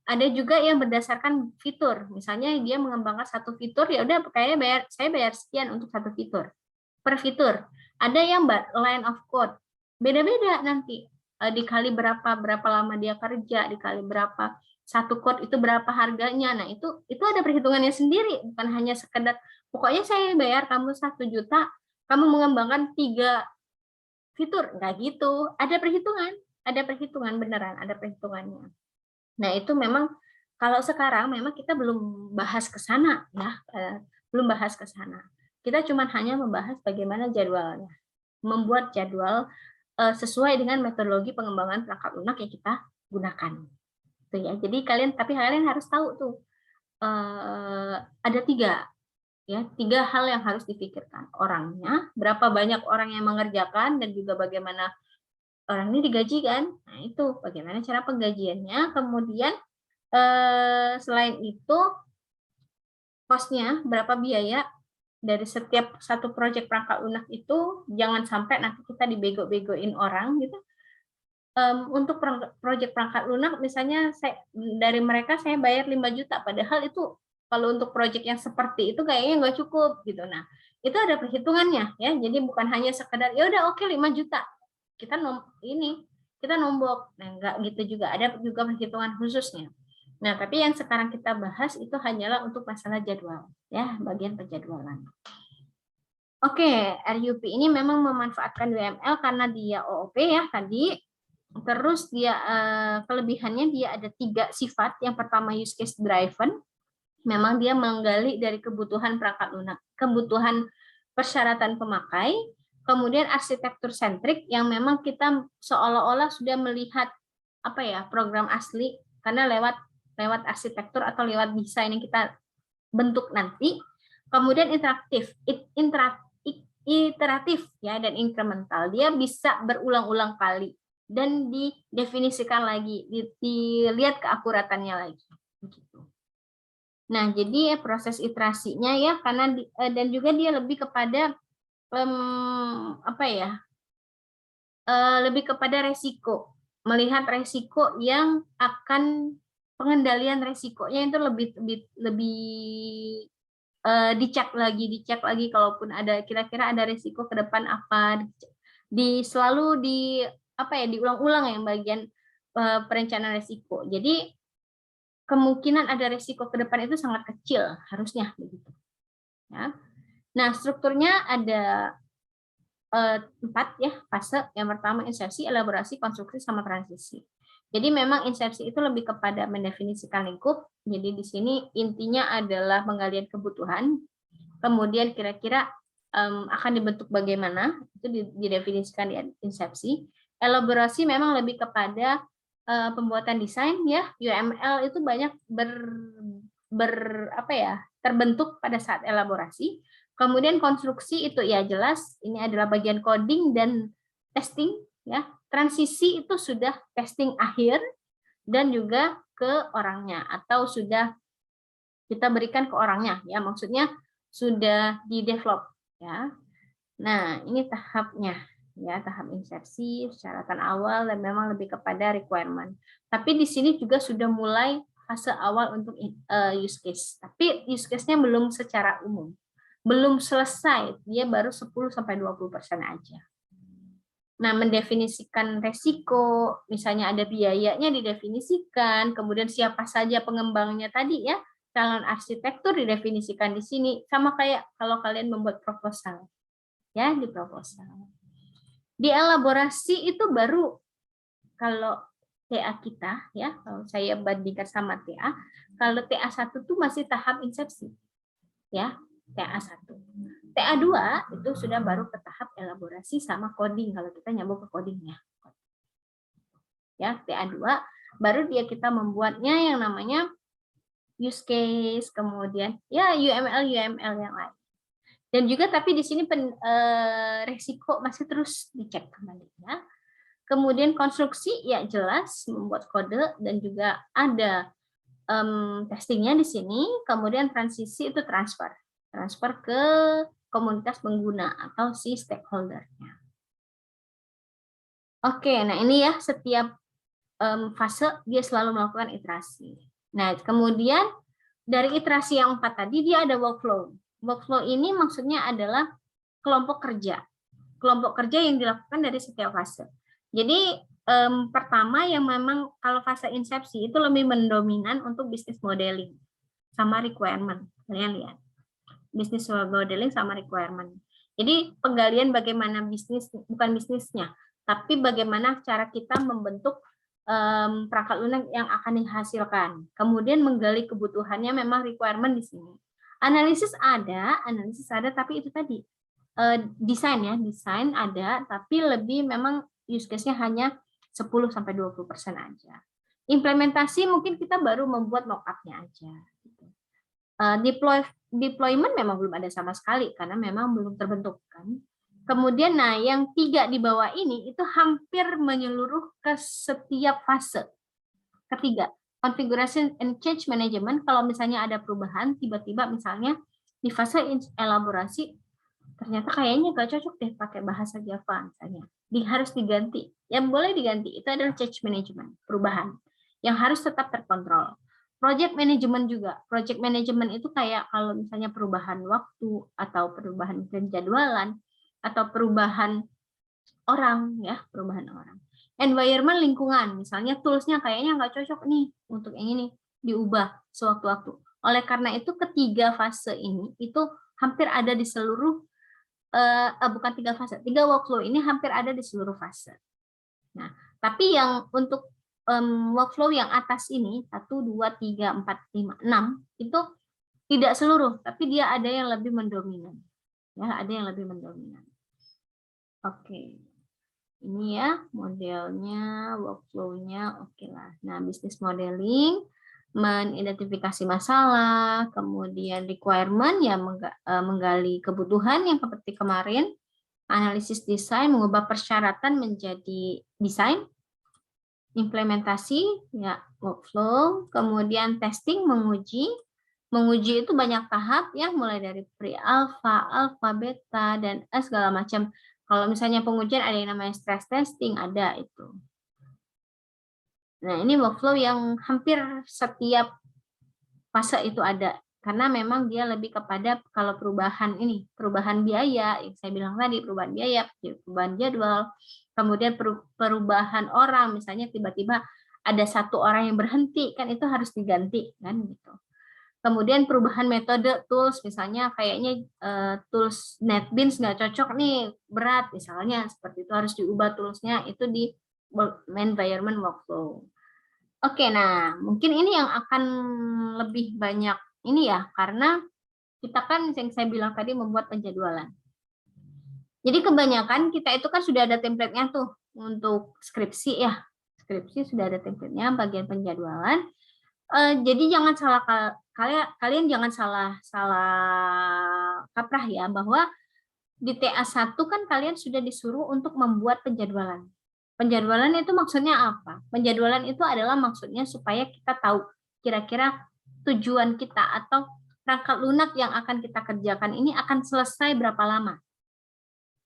Ada juga yang berdasarkan fitur, misalnya dia mengembangkan 1 fitur, ya udah kayaknya saya bayar sekian untuk 1 fitur per fitur. Ada yang line of code, beda-beda nanti, dikali berapa lama dia kerja, dikali berapa 1 code itu berapa harganya. Nah itu ada perhitungannya sendiri, bukan hanya sekedar pokoknya saya bayar kamu 1 juta, kamu mengembangkan 3 fitur, nggak gitu. Ada perhitungan beneran, ada perhitungannya. Nah, itu memang kalau sekarang memang kita belum bahas ke sana, ya, belum bahas ke sana. Kita cuma hanya membahas bagaimana jadwalnya, membuat jadwal sesuai dengan metodologi pengembangan perangkat lunak yang kita gunakan. Itu ya. Jadi kalian harus tahu tuh ada 3 hal yang harus dipikirkan. Orangnya, berapa banyak orang yang mengerjakan, dan juga bagaimana orang ini digaji kan. Nah, itu bagaimana cara penggajiannya. Kemudian selain itu cost-nya, berapa biaya dari setiap 1 proyek perangkat lunak itu. Jangan sampai nanti kita dibego-begoin orang gitu. Untuk proyek perangkat lunak misalnya dari mereka saya bayar 5 juta, padahal itu kalau untuk proyek yang seperti itu kayaknya nggak cukup gitu. Nah, itu ada perhitungannya ya. Jadi bukan hanya sekedar ya udah oke 5 juta. Kita nombok. Nah, enggak gitu juga. Ada juga perhitungan khususnya. Nah, tapi yang sekarang kita bahas itu hanyalah untuk masalah jadwal, ya, bagian penjadwalan. Oke, RUP ini memang memanfaatkan UML karena dia OOP ya tadi. Terus dia kelebihannya dia ada 3 sifat. Yang pertama use case driven. Memang dia menggali dari kebutuhan perangkat lunak, kebutuhan persyaratan pemakai. Kemudian arsitektur sentrik yang memang kita seolah-olah sudah melihat program asli karena lewat arsitektur atau lewat desain yang kita bentuk nanti. Kemudian iteratif ya, dan incremental. Dia bisa berulang-ulang kali dan didefinisikan lagi, dilihat keakuratannya lagi. Begitu. Nah, jadi proses iterasinya ya, karena dan juga dia lebih kepada lebih kepada resiko, melihat resiko yang akan pengendalian resikonya itu lebih dicek lagi kalaupun ada kira-kira ada resiko ke depan apa, selalu diulang-ulang yang bagian perencanaan resiko. Jadi kemungkinan ada resiko ke depan itu sangat kecil harusnya begitu. Ya. Nah, strukturnya ada 4 ya fase. Yang pertama insersi, elaborasi, konstruksi, sama transisi. Jadi memang insersi itu lebih kepada mendefinisikan lingkup. Jadi di sini intinya adalah penggalian kebutuhan. Kemudian kira-kira akan dibentuk bagaimana, itu didefinisikan di insersi. Elaborasi memang lebih kepada pembuatan desain ya. UML itu banyak terbentuk pada saat elaborasi. Kemudian konstruksi itu ya jelas ini adalah bagian coding dan testing ya. Transisi itu sudah testing akhir dan juga ke orangnya atau sudah kita berikan ke orangnya ya, maksudnya sudah di develop ya. Nah, ini tahapnya ya, tahap insersi, persyaratan awal, dan memang lebih kepada requirement. Tapi di sini juga sudah mulai fase awal untuk use case. Tapi use case-nya belum secara umum. Belum selesai, dia baru 10-20% aja. Nah, mendefinisikan resiko, misalnya ada biayanya didefinisikan, kemudian siapa saja pengembangnya tadi ya, calon arsitektur didefinisikan di sini, sama kayak kalau kalian membuat proposal. Ya, di proposal. Di elaborasi itu baru kalau TA kita ya, kalau saya bandingkan sama TA, kalau TA1 itu masih tahap insepsi. Ya, TA1. TA2 itu sudah baru ke tahap elaborasi sama coding kalau kita nyambung ke codingnya. Ya, TA2 baru dia kita membuatnya yang namanya use case, kemudian ya UML yang lain. Dan juga tapi di sini resiko masih terus dicek kembali ya. Kemudian konstruksi ya jelas membuat kode dan juga ada testingnya di sini. Kemudian transisi itu transfer ke komunitas pengguna atau si stakeholder-nya. Oke, nah ini ya setiap fase dia selalu melakukan iterasi. Nah kemudian dari iterasi yang 4 tadi dia ada workflow. Workflow ini maksudnya adalah kelompok kerja. Kelompok kerja yang dilakukan dari setiap fase. Jadi pertama yang memang kalau fase insepsi itu lebih mendominan untuk business modeling sama requirement. Kalian lihat. Business modeling sama requirement. Jadi penggalian bagaimana bisnis, bukan bisnisnya, tapi bagaimana cara kita membentuk perangkat lunak yang akan dihasilkan. Kemudian menggali kebutuhannya memang requirement di sini. Analisis ada, tapi itu tadi desain ya, desain ada, tapi lebih memang use case-nya hanya 10-20% aja. Implementasi mungkin kita baru membuat mock-up-nya aja. Deployment memang belum ada sama sekali karena memang belum terbentuk kan. Kemudian nah yang 3 di bawah ini itu hampir menyeluruh ke setiap fase. Ketiga, configuration and change management, kalau misalnya ada perubahan, tiba-tiba misalnya di fase elaborasi, ternyata kayaknya gak cocok deh pakai bahasa Java misalnya. Harus diganti. Yang boleh diganti itu adalah change management, perubahan. Yang harus tetap terkontrol. Project management juga. Project management itu kayak kalau misalnya perubahan waktu, atau perubahan penjadwalan, atau perubahan orang, ya, perubahan orang. Environment lingkungan, misalnya toolsnya kayaknya nggak cocok nih untuk yang ini, diubah sewaktu-waktu. Oleh karena itu ketiga fase ini itu hampir ada di seluruh, bukan 3 fase, 3 workflow ini hampir ada di seluruh fase. Nah, tapi yang untuk workflow yang atas ini 1, 2, 3, 4, 5, 6 itu tidak seluruh, tapi dia ada yang lebih mendominan. Ya, ada yang lebih mendominan. Oke. Ini ya modelnya, workflow-nya, oke lah. Nah, bisnis modeling, mengidentifikasi masalah, kemudian requirement, ya menggali kebutuhan yang seperti kemarin, analisis desain, mengubah persyaratan menjadi desain, implementasi, ya workflow, kemudian testing, menguji itu banyak tahap ya, mulai dari pre-alpha, alpha, beta, dan segala macam. Kalau misalnya pengujian ada yang namanya stress testing, ada itu. Nah, ini workflow yang hampir setiap fase itu ada. Karena memang dia lebih kepada kalau perubahan ini, perubahan biaya, yang saya bilang tadi, perubahan biaya, perubahan jadwal, kemudian perubahan orang, misalnya tiba-tiba ada 1 orang yang berhenti, kan itu harus diganti, kan gitu. Kemudian perubahan metode tools, misalnya kayaknya tools NetBeans nggak cocok nih, berat misalnya, seperti itu harus diubah toolsnya, itu di environment workflow. Oke, nah mungkin ini yang akan lebih banyak ini ya, karena kita kan yang saya bilang tadi membuat penjadwalan. Jadi kebanyakan kita itu kan sudah ada template-nya tuh untuk skripsi ya, skripsi sudah ada template-nya bagian penjadwalan. Jadi jangan kalian jangan salah kaprah ya, bahwa di TA1 kan kalian sudah disuruh untuk membuat penjadwalan. Penjadwalan itu maksudnya apa? Penjadwalan itu adalah maksudnya supaya kita tahu kira-kira tujuan kita atau perangkat lunak yang akan kita kerjakan ini akan selesai berapa lama.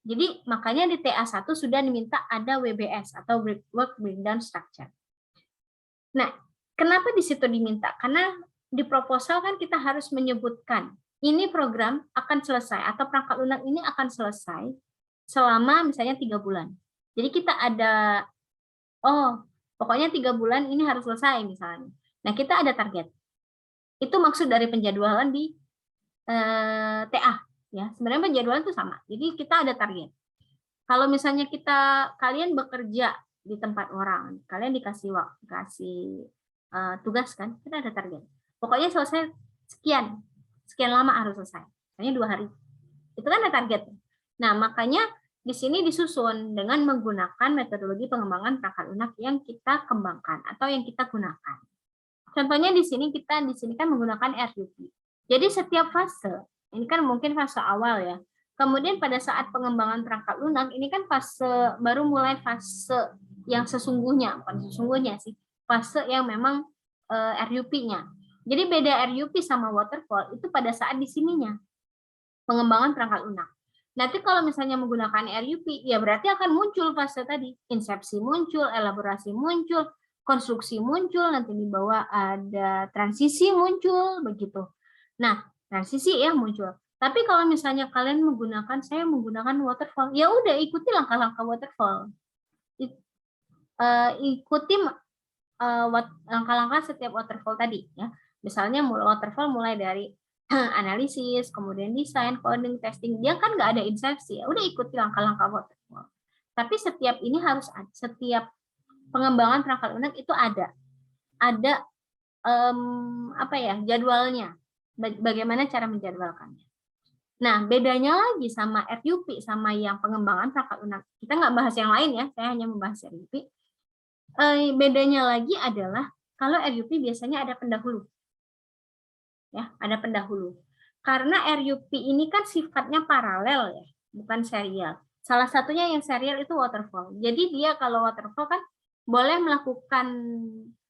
Jadi makanya di TA1 sudah diminta ada WBS atau Work Breakdown Structure. Nah, kenapa di situ diminta? Karena di proposal kan kita harus menyebutkan ini program akan selesai atau perangkat lunak ini akan selesai selama misalnya 3 bulan. Jadi kita ada, oh pokoknya 3 bulan ini harus selesai misalnya. Nah kita ada target. Itu maksud dari penjadwalan di TA. Ya, sebenarnya penjadwalan itu sama. Jadi kita ada target. Kalau misalnya kalian bekerja di tempat orang, kalian dikasih tugas kan, kita ada target. Pokoknya selesai sekian lama harus selesai. Misalnya 2 hari. Itu kan ada target. Nah, makanya di sini disusun dengan menggunakan metodologi pengembangan perangkat lunak yang kita kembangkan atau yang kita gunakan. Contohnya di sini kan menggunakan RUP. Jadi setiap fase, ini kan mungkin fase awal ya. Kemudian pada saat pengembangan perangkat lunak, ini kan baru mulai fase yang sesungguhnya, bukan sesungguhnya sih, fase yang memang RUP-nya. Jadi beda RUP sama waterfall itu pada saat di sininya, pengembangan perangkat lunak. Nanti kalau misalnya menggunakan RUP, ya berarti akan muncul fase tadi, insepsi muncul, elaborasi muncul, konstruksi muncul, nanti di bawah ada transisi muncul, begitu. Nah, transisi ya muncul. Tapi kalau misalnya saya menggunakan waterfall, ya udah ikuti langkah-langkah waterfall. Ikuti langkah-langkah setiap waterfall tadi ya. Misalnya waterfall mulai dari analisis, kemudian desain, coding, testing. Dia kan nggak ada insepsi, ya udah ikuti langkah-langkah waterfall. Tapi setiap pengembangan perangkat lunak itu ada jadwalnya. Bagaimana cara menjadwalkannya. Nah, bedanya lagi sama RUP sama yang pengembangan perangkat lunak. Kita nggak bahas yang lain ya, saya hanya membahas RUP. Bedanya lagi adalah kalau RUP biasanya ada pendahulu. Ya, ada pendahulu. Karena RUP ini kan sifatnya paralel ya, bukan serial. Salah satunya yang serial itu waterfall. Jadi dia kalau waterfall kan boleh melakukan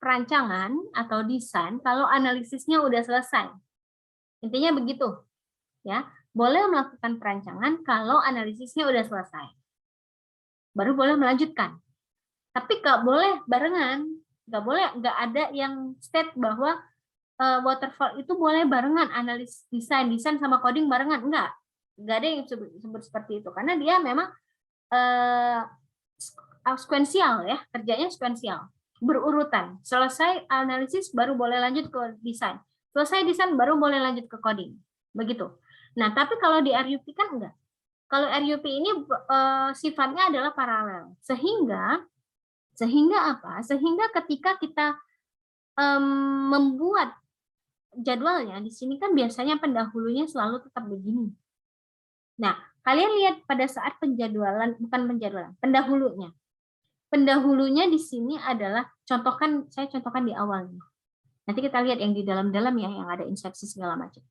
perancangan atau desain kalau analisisnya udah selesai. Intinya begitu. Ya. Boleh melakukan perancangan kalau analisisnya udah selesai. Baru boleh melanjutkan. Tapi nggak boleh barengan. Nggak ada yang state bahwa waterfall itu boleh barengan, analis desain sama coding barengan. Nggak ada yang sebut seperti itu. Karena dia memang sekuensial ya, kerjanya sekuensial. Berurutan. Selesai analisis baru boleh lanjut ke desain. Selesai desain baru boleh lanjut ke coding. Begitu. Nah, tapi kalau di RUP kan enggak. Kalau RUP ini sifatnya adalah paralel. Sehingga apa? Sehingga ketika kita membuat jadwalnya, di sini kan biasanya pendahulunya selalu tetap begini. Nah, kalian lihat pada saat pendahulunya. Pendahulunya di sini adalah saya contohkan di awalnya. Nanti kita lihat yang di dalam-dalam ya, yang ada insepsi segala macam.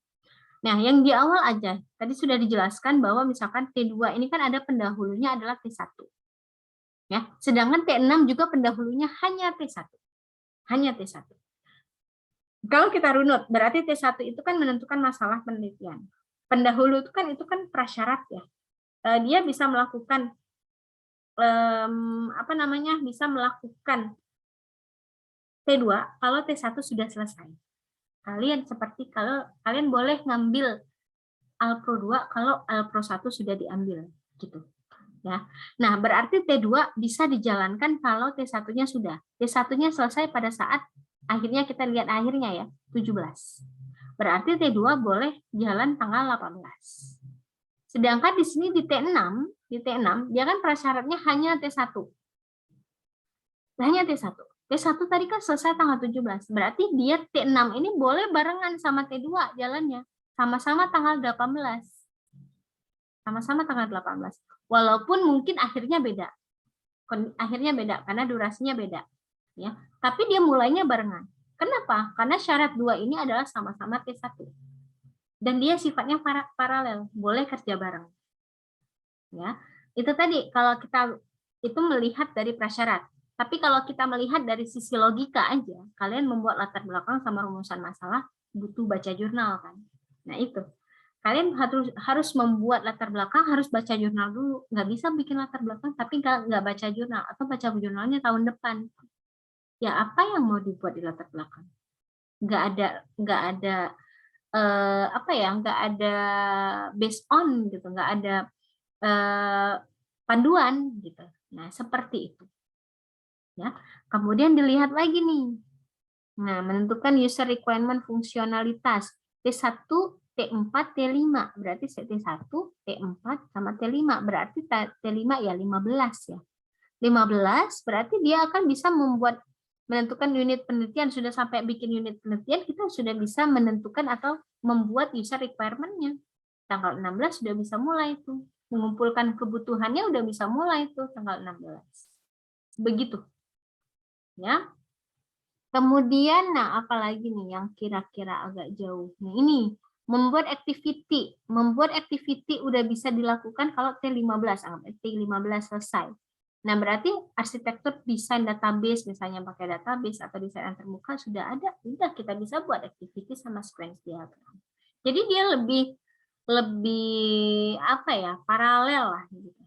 Nah, yang di awal aja, tadi sudah dijelaskan bahwa misalkan T2 ini kan ada pendahulunya adalah T1. Ya, sedangkan T6 juga pendahulunya hanya T1. Hanya T1. Kalau kita runut, berarti T1 itu kan menentukan masalah penelitian. Pendahulu itu kan prasyarat ya. Dia bisa melakukan bisa melakukan T2 kalau T1 sudah selesai. Kalau kalian boleh ngambil Alpro 2 kalau Alpro 1 sudah diambil gitu. Ya. Nah, berarti T2 bisa dijalankan kalau T1-nya sudah. T1-nya selesai pada saat akhirnya kita lihat akhirnya ya, 17. Berarti T2 boleh jalan tanggal 18. Sedangkan di sini di T6 dia kan prasyaratnya hanya T1. Hanya T1. T1 tadi kan selesai tanggal 17. Berarti dia T6 ini boleh barengan sama T2 jalannya. Sama-sama tanggal 18. Sama-sama tanggal 18. Walaupun mungkin akhirnya beda. Akhirnya beda karena durasinya beda. Ya. Tapi dia mulainya barengan. Kenapa? Karena syarat 2 ini adalah sama-sama T1. Dan dia sifatnya paralel, boleh kerja bareng. Ya. Itu tadi kalau kita itu melihat dari prasyarat. Tapi kalau kita melihat dari sisi logika aja, kalian membuat latar belakang sama rumusan masalah butuh baca jurnal kan. Nah itu, kalian harus membuat latar belakang, harus baca jurnal dulu. Nggak bisa bikin latar belakang tapi nggak baca jurnal atau baca jurnalnya tahun depan. Ya apa yang mau dibuat di latar belakang? Nggak ada based on gitu, nggak ada panduan gitu. Nah, seperti itu. Ya. Kemudian dilihat lagi nih. Nah, menentukan user requirement fungsionalitas T1, T4, T5. Berarti T1, T4 sama T5. Berarti T5 ya 15 ya. 15 berarti dia akan bisa menentukan unit penelitian. Sudah sampai bikin unit penelitian, kita sudah bisa menentukan atau membuat user requirement-nya. Tanggal 16 sudah bisa mulai tuh. Mengumpulkan kebutuhannya udah bisa mulai tuh tanggal 16. Begitu. Ya. Kemudian, nah apalagi nih yang kira-kira agak jauh. Nah, ini membuat activity. Membuat activity udah bisa dilakukan kalau T15, anggap T15 selesai. Nah, berarti arsitektur desain database, misalnya pakai database atau desain terbuka sudah ada, udah kita bisa buat activity sama sequence diagram. Jadi dia lebih apa ya, paralel lah gitu.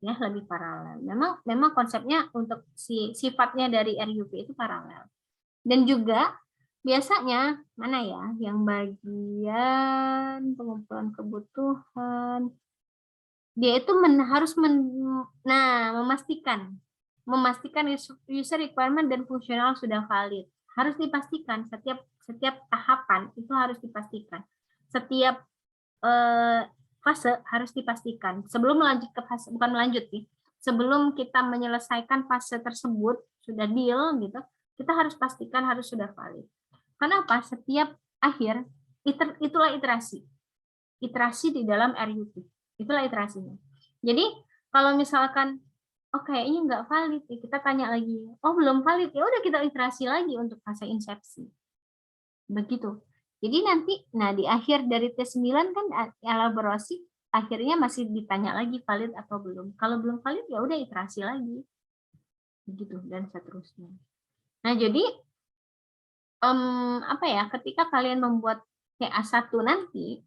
Ya, lebih paralel. Memang konsepnya untuk sifatnya dari RUP itu paralel. Dan juga biasanya mana ya yang bagian pengumpulan kebutuhan, dia itu harus memastikan user requirement dan fungsional sudah valid. Harus dipastikan setiap tahapan itu harus dipastikan. Setiap fase harus dipastikan sebelum melanjut ke fase, bukan melanjut nih. Sebelum kita menyelesaikan fase tersebut sudah deal gitu, kita harus pastikan harus sudah valid. Kenapa? Setiap akhir itulah iterasi. Iterasi di dalam RUP. Itulah iterasinya. Jadi kalau misalkan oh kayaknya nggak valid, ya kita tanya lagi. Oh belum valid, ya udah kita iterasi lagi untuk fase insepsi. Begitu. Jadi nanti, nah di akhir dari T9 kan elaborasi, akhirnya masih ditanya lagi valid atau belum. Kalau belum valid ya udah iterasi lagi. Begitu dan seterusnya. Nah jadi apa ya? Ketika kalian membuat TA1 nanti,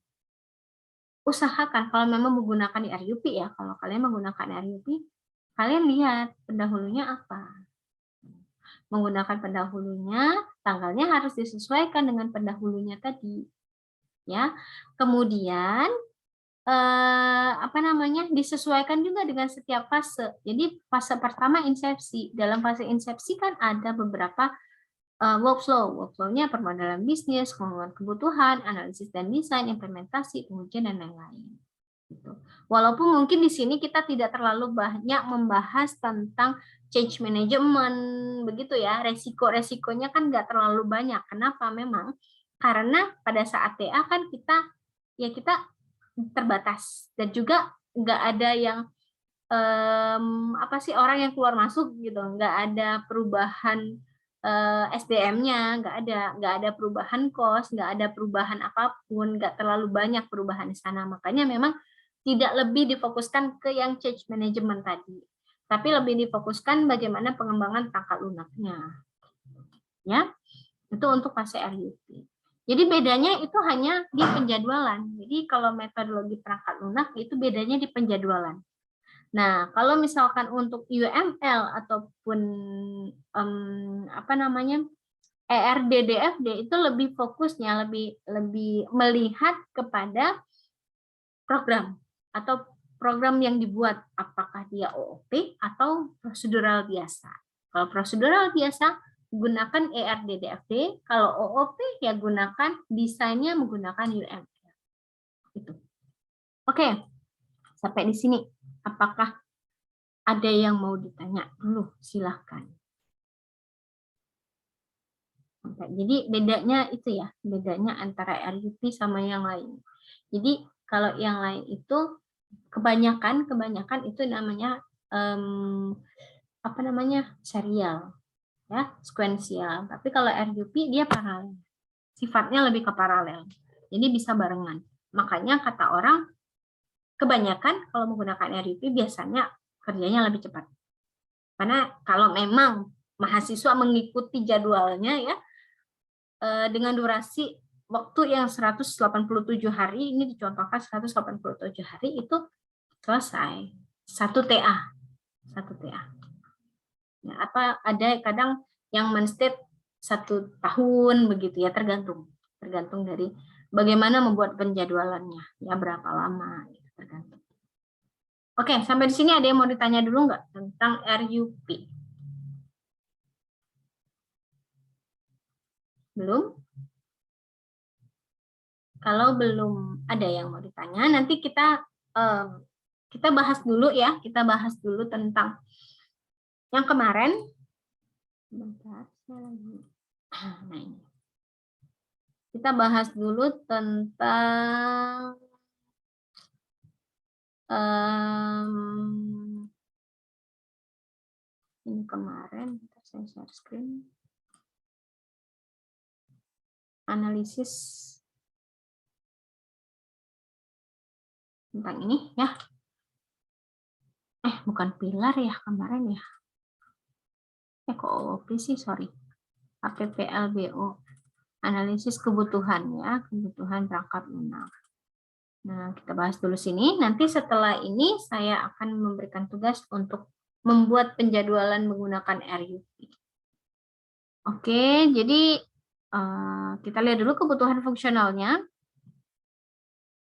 usahakan kalau memang menggunakan RUP ya, kalau kalian menggunakan RUP, kalian lihat pendahulunya apa. Menggunakan pendahulunya, tanggalnya harus disesuaikan dengan pendahulunya tadi. Ya. Kemudian disesuaikan juga dengan setiap fase. Jadi fase pertama insepsi. Dalam fase insepsi kan ada beberapa workflow. Workflow-nya permodalan bisnis, pengembangan kebutuhan, analisis dan desain, implementasi, pengujian, dan lain-lain. Gitu. Walaupun mungkin di sini kita tidak terlalu banyak membahas tentang change management, begitu ya, resiko-resikonya kan nggak terlalu banyak. Kenapa? Memang karena pada saat TA kan kita terbatas dan juga nggak ada yang orang yang keluar masuk gitu, nggak ada perubahan SDM-nya, nggak ada perubahan cost, nggak ada perubahan apapun, nggak terlalu banyak perubahan di sana. Makanya memang tidak lebih difokuskan ke yang change management tadi, tapi lebih difokuskan bagaimana pengembangan tangkal lunaknya. Ya, itu untuk fase RUP. Jadi bedanya itu hanya di penjadwalan. Jadi kalau metodologi perangkat lunak itu bedanya di penjadwalan. Nah, kalau misalkan untuk UML ataupun ERDDFD itu lebih fokusnya lebih melihat kepada program atau program yang dibuat, apakah dia OOP atau prosedural biasa. Kalau prosedural biasa gunakan ERDDFD, kalau OOP ya gunakan desainnya menggunakan UML. Itu. Oke, sampai di sini. Apakah ada yang mau ditanya dulu? Silahkan. Jadi bedanya itu ya, bedanya antara RUP sama yang lain. Jadi kalau yang lain itu kebanyakan itu namanya serial, ya, sekuensial. Tapi kalau RUP dia paralel, sifatnya lebih ke paralel. Jadi bisa barengan. Makanya kata orang kebanyakan kalau menggunakan RUP biasanya kerjanya lebih cepat. Karena kalau memang mahasiswa mengikuti jadwalnya ya dengan durasi waktu yang 187 hari, ini dicontohkan 187 hari itu selesai. Satu TA. Ya, ada kadang yang men-state 1 tahun begitu ya, tergantung dari bagaimana membuat penjadwalannya, ya berapa lama, tergantung. Oke, sampai di sini ada yang mau ditanya dulu nggak tentang RUP? Belum? Kalau belum ada yang mau ditanya, nanti kita bahas dulu ya. Kita bahas dulu tentang yang kemarin. Bentar, saya lagi. Nah, ini. Kita bahas dulu tentang ini kemarin. Saya share screen. Analisis tentang ini ya. Bukan pilar ya kemarin ya. Kok OP sih, sorry. APPLBO. Analisis kebutuhan ya, kebutuhan perangkat lunak. Nah, kita bahas dulu sini. Nanti setelah ini saya akan memberikan tugas untuk membuat penjadwalan menggunakan RUP. Oke, jadi kita lihat dulu kebutuhan fungsionalnya.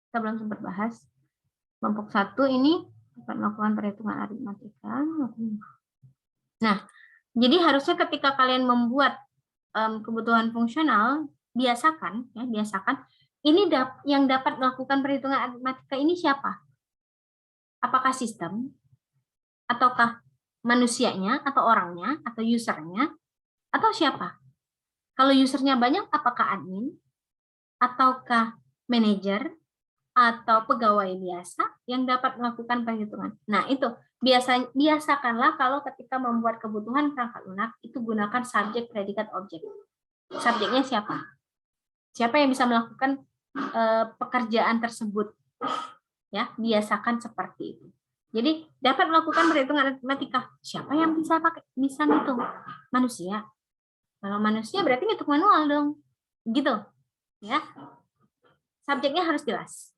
Kita belum sempat bahas. Kelompok 1 ini melakukan perhitungan aritmatika. Nah, jadi harusnya ketika kalian membuat kebutuhan fungsional, biasakan ini yang dapat melakukan perhitungan aritmatika ini siapa? Apakah sistem, ataukah manusianya, atau orangnya, atau usernya, atau siapa? Kalau usernya banyak, apakah admin, ataukah manajer, atau pegawai biasa yang dapat melakukan perhitungan? Nah, itu biasakanlah kalau ketika membuat kebutuhan perangkat lunak itu gunakan subjek, predikat, objek. Subjeknya siapa? Siapa yang bisa melakukan pekerjaan tersebut? Ya, biasakan seperti itu. Jadi dapat melakukan perhitungan aritmatika. Siapa yang bisa ngitung? Manusia. Kalau manusia berarti ngitung manual dong. Gitu. Ya. Subjeknya harus jelas.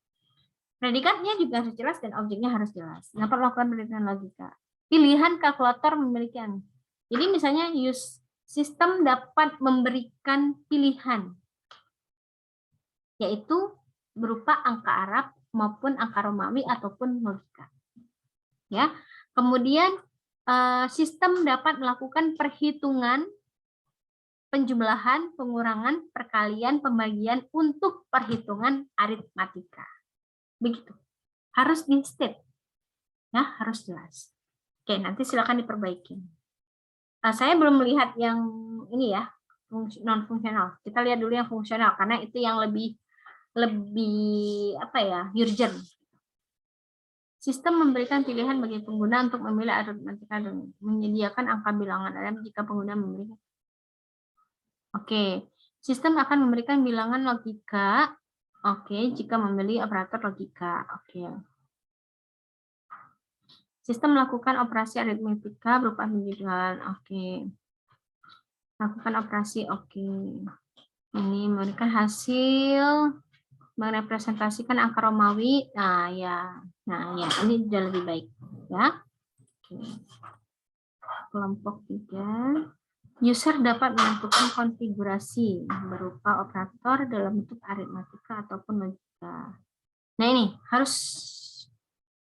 Predikatnya juga harus jelas dan objeknya harus jelas. Dapat melakukan perhitungan logika. Pilihan kalkulator memiliki. Jadi misalnya sistem dapat memberikan pilihan, yaitu berupa angka Arab maupun angka Romawi ataupun logika. Ya. Kemudian sistem dapat melakukan perhitungan, penjumlahan, pengurangan, perkalian, pembagian untuk perhitungan aritmatika. Begitu. Harus di-state. Ya, harus jelas. Oke, nanti silakan diperbaiki. Saya belum melihat yang ini ya, non fungsional. Kita lihat dulu yang fungsional karena itu yang lebih apa ya, urgent. Sistem memberikan pilihan bagi pengguna untuk memilih aritmatika dan menyediakan angka bilangan dalam jika pengguna memilih. Oke, sistem akan memberikan bilangan logika. Oke, jika memilih operator logika. Oke. Sistem melakukan operasi aritmatika berupa penjumlahan. Oke. Lakukan operasi. Oke. Ini memberikan hasil merepresentasikan angka Romawi. Nah, ya. Ini sudah lebih baik, ya. Oke. Kelompok 3. User dapat menentukan konfigurasi berupa operator dalam bentuk aritmatika ataupun logika. Nah, ini harus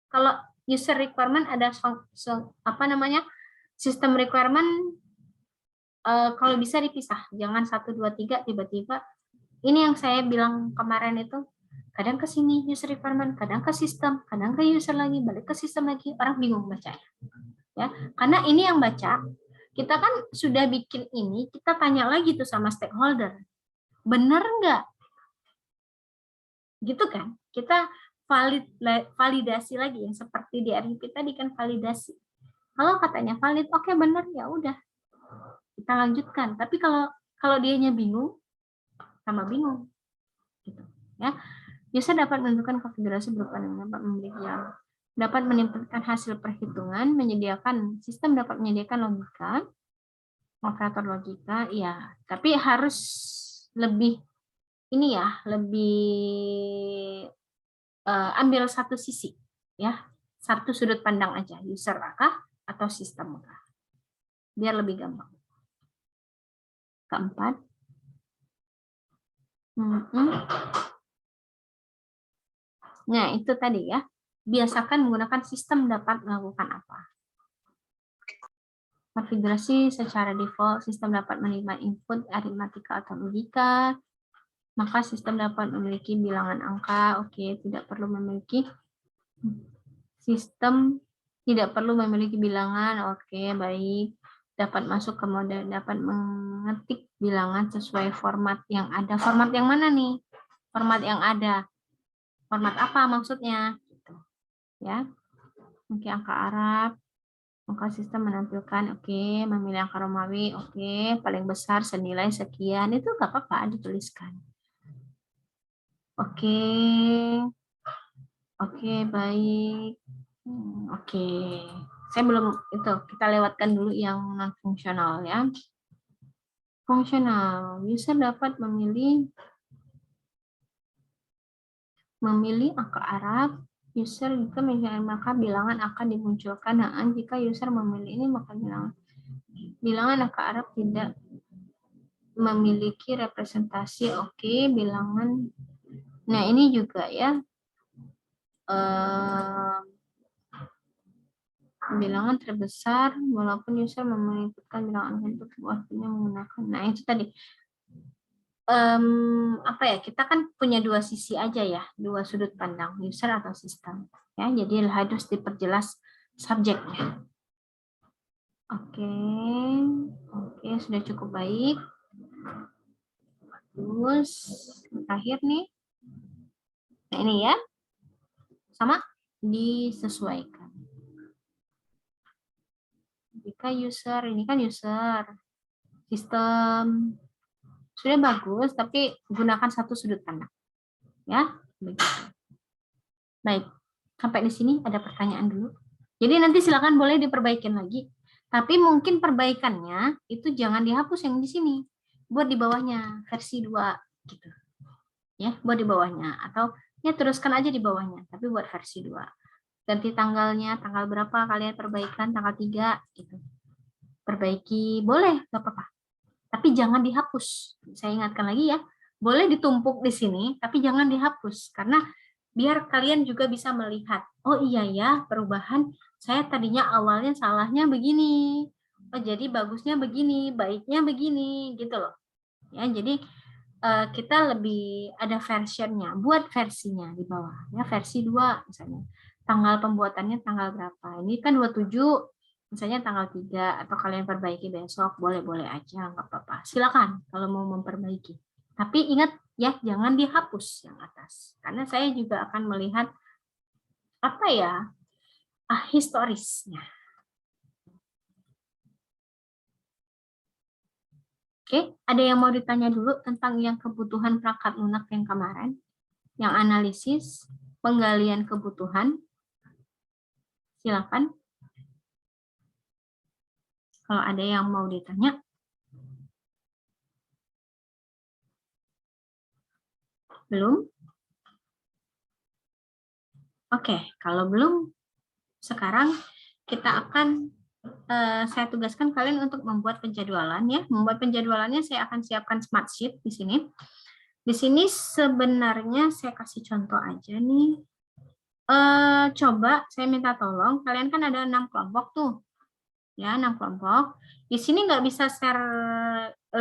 kalau user requirement ada sistem requirement kalau bisa dipisah, jangan 1 2 3 tiba-tiba. Ini yang saya bilang kemarin itu, kadang ke sini user requirement, kadang ke sistem, kadang ke user lagi, balik ke sistem lagi, orang bingung bacanya. Ya, karena ini yang baca, kita kan sudah bikin ini, kita tanya lagi tuh sama stakeholder. Bener nggak? Gitu kan? Kita validasi lagi yang seperti di RUP tadi kan validasi. Kalau katanya valid, oke bener, ya udah. Kita lanjutkan. Tapi kalau dianya bingung, sama bingung. Gitu, ya. User dapat menentukan konfigurasi berupa dapat memiliki yang dapat menimpulkan hasil perhitungan, sistem dapat menyediakan logika, operator logika, ya. Tapi harus lebih ini ya, lebih ambil satu sisi, ya, satu sudut pandang aja, user kah atau sistem kah, biar lebih gampang. Keempat. Nah, itu tadi ya. biasakan menggunakan sistem dapat melakukan apa. Konfigurasi secara default, sistem dapat menerima input aritmatika atau logika, maka sistem dapat memiliki bilangan angka. Oke, tidak perlu memiliki sistem, tidak perlu memiliki bilangan. Oke, baik. Dapat masuk ke mode, dapat mengetik bilangan sesuai format yang ada. Format yang mana nih? Format yang ada. Format apa maksudnya? Gitu. Ya. Oke, angka Arab. Angka sistem menampilkan, oke, memilih angka Romawi, oke, paling besar senilai sekian, itu nggak apa-apa dituliskan. Oke, oke, baik. Oke, saya belum itu, kita lewatkan dulu yang non fungsional ya. Fungsional, user dapat memilih angka Arab. User jika memilih maka bilangan akan dimunculkan. Nah, jika user memilih ini maka bilangan angka Arab tidak memiliki representasi. Oke, bilangan. Nah, ini juga ya. Bilangan terbesar walaupun user menginputkan bilangan untuk artinya menggunakan. Nah, itu tadi. Apa ya, kita kan punya dua sisi aja ya, dua sudut pandang, user atau sistem ya, jadi harus diperjelas subjeknya. Oke, sudah cukup baik. Terus terakhir nih, nah ini ya, sama disesuaikan. Jika user, ini kan user, sistem sudah bagus, tapi gunakan satu sudut pandang. Ya, begitu. Baik, sampai di sini ada pertanyaan dulu. Jadi nanti silakan boleh diperbaikin lagi. Tapi mungkin perbaikannya itu jangan dihapus yang di sini. Buat di bawahnya, versi 2 gitu. Ya, buat di bawahnya atau ya teruskan aja di bawahnya, tapi buat versi 2. Ganti tanggalnya, tanggal berapa kalian perbaikan, tanggal 3 gitu. Perbaiki, boleh, nggak apa-apa. Tapi jangan dihapus. Saya ingatkan lagi ya, boleh ditumpuk di sini, tapi jangan dihapus. Karena biar kalian juga bisa melihat, oh iya ya, perubahan saya tadinya awalnya salahnya begini. Oh jadi bagusnya begini, baiknya begini, gitu loh. Ya, jadi kita lebih ada versionnya, buat versinya di bawah. Ya, versi 2 misalnya. Tanggal pembuatannya tanggal berapa? Ini kan 27. Misalnya tanggal 3 atau kalian perbaiki besok, boleh-boleh aja, nggak apa-apa. Silakan kalau mau memperbaiki. Tapi ingat ya, jangan dihapus yang atas. Karena saya juga akan melihat apa ya, historisnya. Oke, ada yang mau ditanya dulu tentang yang kebutuhan perangkat lunak yang kemarin? Yang analisis, penggalian kebutuhan. Silakan. Kalau ada yang mau ditanya. Belum? Oke, kalau belum, sekarang kita akan, saya tugaskan kalian untuk membuat penjadwalan ya. Membuat penjadwalannya saya akan siapkan smart sheet di sini. Di sini sebenarnya saya kasih contoh aja nih. Coba saya minta tolong, kalian kan ada 6 kelompok tuh. Ya, 6 kelompok. Di sini nggak bisa share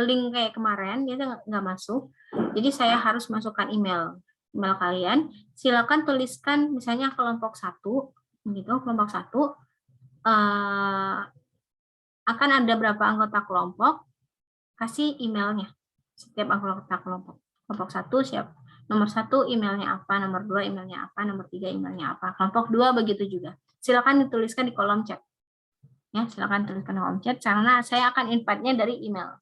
link kayak kemarin, dia nggak masuk. Jadi saya harus masukkan email kalian. Silakan tuliskan misalnya kelompok 1, gitu, kelompok 1 akan ada berapa anggota kelompok, kasih emailnya. Setiap anggota kelompok. Kelompok 1 siap. Nomor 1 emailnya apa, nomor 2 emailnya apa, nomor 3 emailnya apa. Kelompok 2 begitu juga. Silakan dituliskan di kolom chat. Ya, silakan tuliskan di kolom chat karena saya akan invite-nya dari email.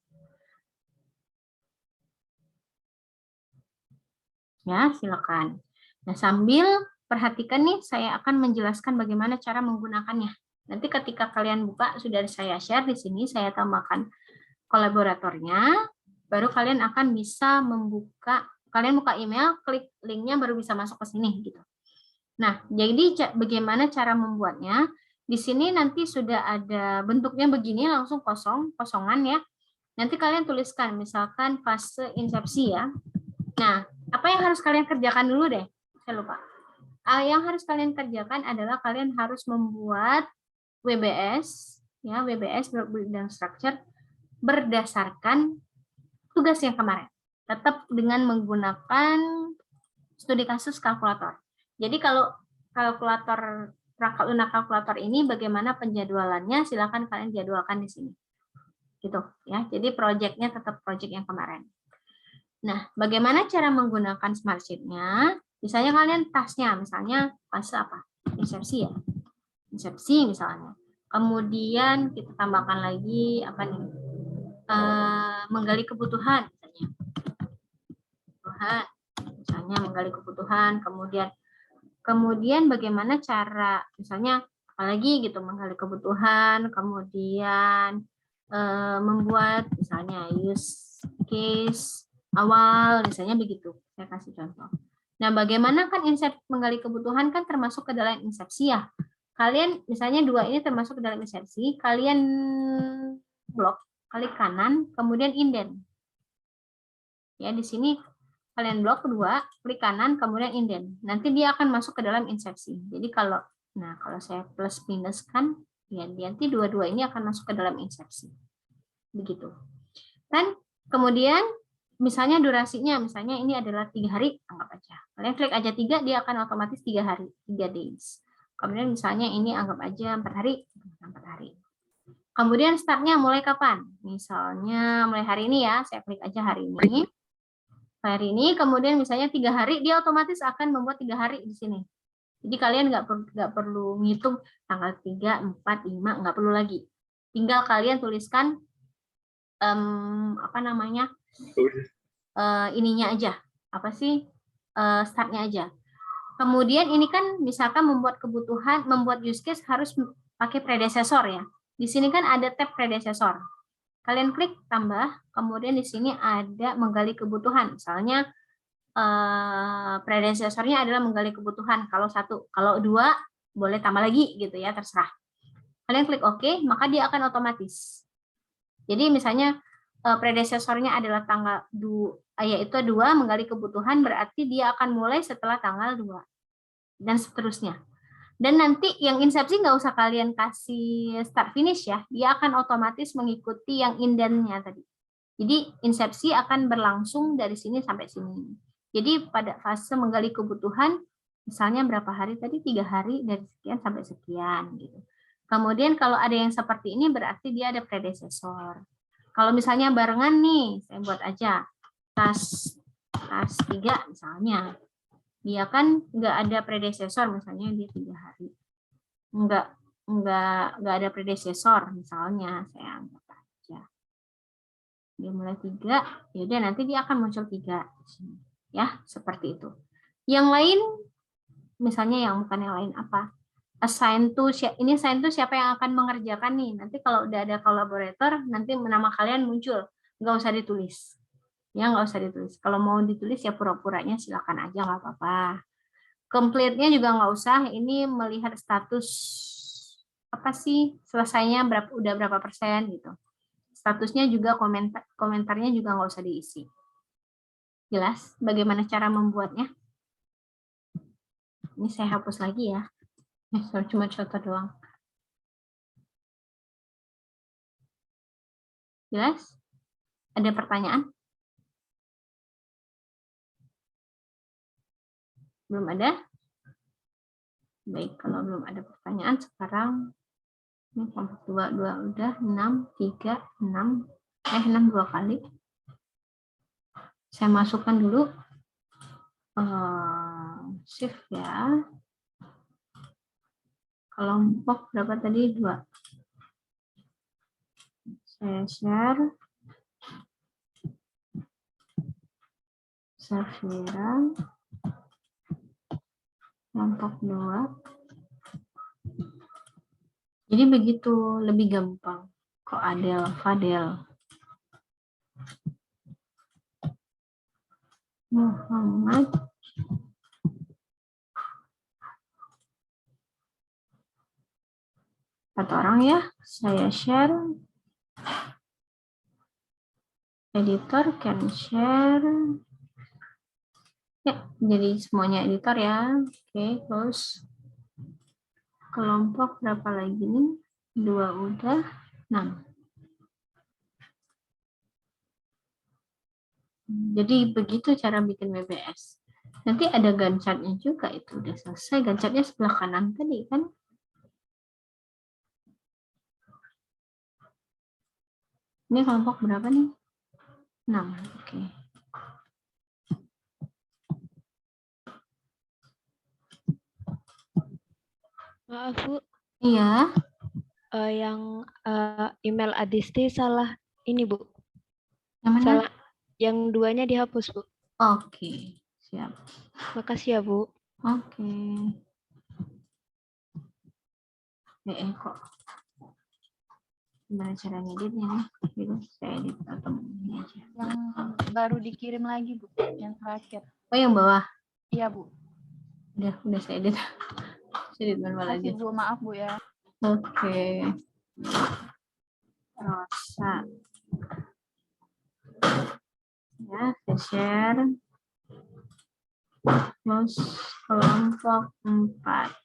Ya, silakan. Nah, sambil perhatikan nih, saya akan menjelaskan bagaimana cara menggunakannya. Nanti ketika kalian buka, sudah saya share di sini, saya tambahkan kolaboratornya, baru kalian akan bisa membuka, kalian buka email, klik linknya baru bisa masuk ke sini gitu. Nah, jadi bagaimana cara membuatnya? Di sini nanti sudah ada bentuknya begini, langsung kosongan ya. Nanti kalian tuliskan, misalkan fase insepsi ya. Nah, apa yang harus kalian kerjakan dulu deh? Saya lupa. yang harus kalian kerjakan adalah kalian harus membuat WBS, ya, WBS work breakdown structure berdasarkan tugas yang kemarin. Tetap dengan menggunakan studi kasus kalkulator. Jadi kalau kalkulator Prakaluna kalkulator ini bagaimana penjadwalannya, silakan kalian jadwalkan di sini. Gitu ya. Jadi proyeknya tetap proyek yang kemarin. Nah, bagaimana cara menggunakan Smart Sheet-nya? Misalnya kalian tasnya, misalnya fase apa? Insepsi ya. Insepsi misalnya. Kemudian kita tambahkan lagi apa nih? Menggali kebutuhan misalnya. Misalnya menggali kebutuhan, kemudian bagaimana cara misalnya apalagi gitu menggali kebutuhan, kemudian membuat misalnya use case awal misalnya begitu. Saya kasih contoh. Nah, bagaimana kan menggali kebutuhan kan termasuk ke dalam insepsi ya. Kalian misalnya 2 ini termasuk ke dalam insepsi, kalian blok, klik kanan, kemudian indent. Ya, di sini kalian blok 2, klik kanan, kemudian indent. Nanti dia akan masuk ke dalam insepsi. Jadi kalau saya plus minus kan, ya nanti dua-dua ini akan masuk ke dalam insepsi. Begitu. Dan kemudian misalnya durasinya, misalnya ini adalah 3 hari, anggap aja. Kalian klik aja 3, dia akan otomatis 3 hari, 3 days. Kemudian misalnya ini anggap aja 4 hari, 4 hari. Kemudian startnya mulai kapan? Misalnya mulai hari ini ya, saya klik aja hari ini. Hari ini, kemudian misalnya 3 hari, dia otomatis akan membuat 3 hari di sini. Jadi kalian nggak perlu ngitung tanggal 3, 4, 5, nggak perlu lagi. Tinggal kalian tuliskan ininya aja, apa sih startnya aja. Kemudian ini kan misalkan membuat kebutuhan, membuat use case harus pakai predecessor ya. Di sini kan ada tab predecessor. Kalian klik tambah, kemudian di sini ada menggali kebutuhan. Misalnya predecessornya adalah menggali kebutuhan. Kalau 1, kalau 2 boleh tambah lagi gitu ya, terserah. Kalian klik OK, maka dia akan otomatis. Jadi misalnya predecessornya adalah tanggal 2, yaitu 2 menggali kebutuhan, berarti dia akan mulai setelah tanggal 2 dan seterusnya. Dan nanti yang insepsi nggak usah kalian kasih start finish ya, dia akan otomatis mengikuti yang indentnya tadi. Jadi insepsi akan berlangsung dari sini sampai sini. Jadi pada fase menggali kebutuhan, misalnya berapa hari tadi, 3 hari dari sekian sampai sekian gitu. Kemudian kalau ada yang seperti ini berarti dia ada predecessor. Kalau misalnya barengan nih, saya buat aja tas 3 misalnya. Dia kan nggak ada predecessor, misalnya dia 3 hari. Nggak ada predecessor, misalnya saya anggap aja. Dia mulai 3, yaudah nanti dia akan muncul 3. Ya, seperti itu. Yang lain, misalnya yang bukan yang lain apa? Assign to, ini assign to siapa yang akan mengerjakan nih. Nanti kalau udah ada collaborator, nanti nama kalian muncul. Nggak usah ditulis. Ya, nggak usah ditulis. Kalau mau ditulis ya pura-puranya silakan aja, nggak apa-apa. Complete-nya juga nggak usah. Ini melihat status apa sih selesainya udah berapa persen gitu. Statusnya juga komentarnya juga nggak usah diisi. Jelas bagaimana cara membuatnya? Ini saya hapus lagi ya. Cuma contoh doang. Jelas? Ada pertanyaan? Belum ada? Baik, kalau belum ada pertanyaan, sekarang ini kelompok 2 udah, 6, 3, 6, 6 2 kali. Saya masukkan dulu shift ya. Kelompok berapa tadi? 2. Saya share. Safira. Kelompok 2. Jadi begitu, lebih gampang. Kok Adel, Fadel. Muhammad. Satu orang ya, saya share. Editor can share. Ya, jadi semuanya editor ya. Oke, terus kelompok berapa lagi nih? 2 udah, 6. Jadi begitu cara bikin WBS. Nanti ada Gantt chart-nya juga, itu udah selesai. Gantt chart-nya sebelah kanan tadi kan. Ini kelompok berapa nih? 6. Oke. Maaf Bu, Iya. yang email Adisti salah ini Bu, Yang mana? salah yang 2-nya dihapus Bu. Oke, siap. Makasih ya Bu. Oke. Kok gimana cara ngeditnya nih? Gitu, saya edit atau ini aja. Yang baru dikirim lagi Bu, yang terakhir. Oh, yang bawah. Iya Bu. Udah saya edit. Saya edit manual aja. Makasih Bu, maaf Bu ya. Oke. Rosa. Ya, saya share. Terus kelompok 4.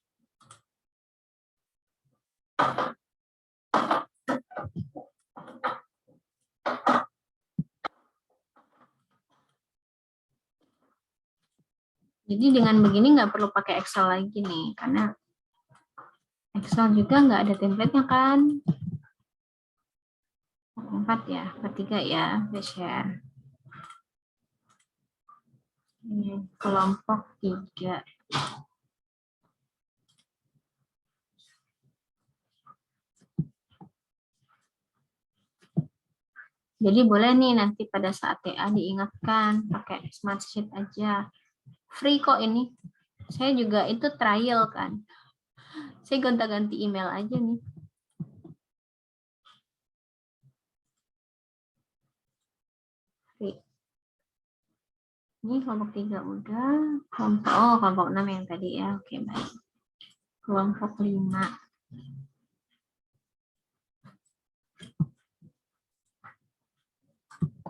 Jadi dengan begini nggak perlu pakai Excel lagi nih, karena Excel juga nggak ada template-nya kan. 4 ya, 3 ya, saya share. Ini kelompok 3. Jadi boleh nih nanti pada saat TA diingatkan pakai Smart Sheet aja. Free kok ini. Saya juga itu trial kan. Saya gonta-ganti email aja nih. Free. Ini kelompok 3 udah. Kelompok 6 yang tadi ya. Oke, baik. Kelompok 5.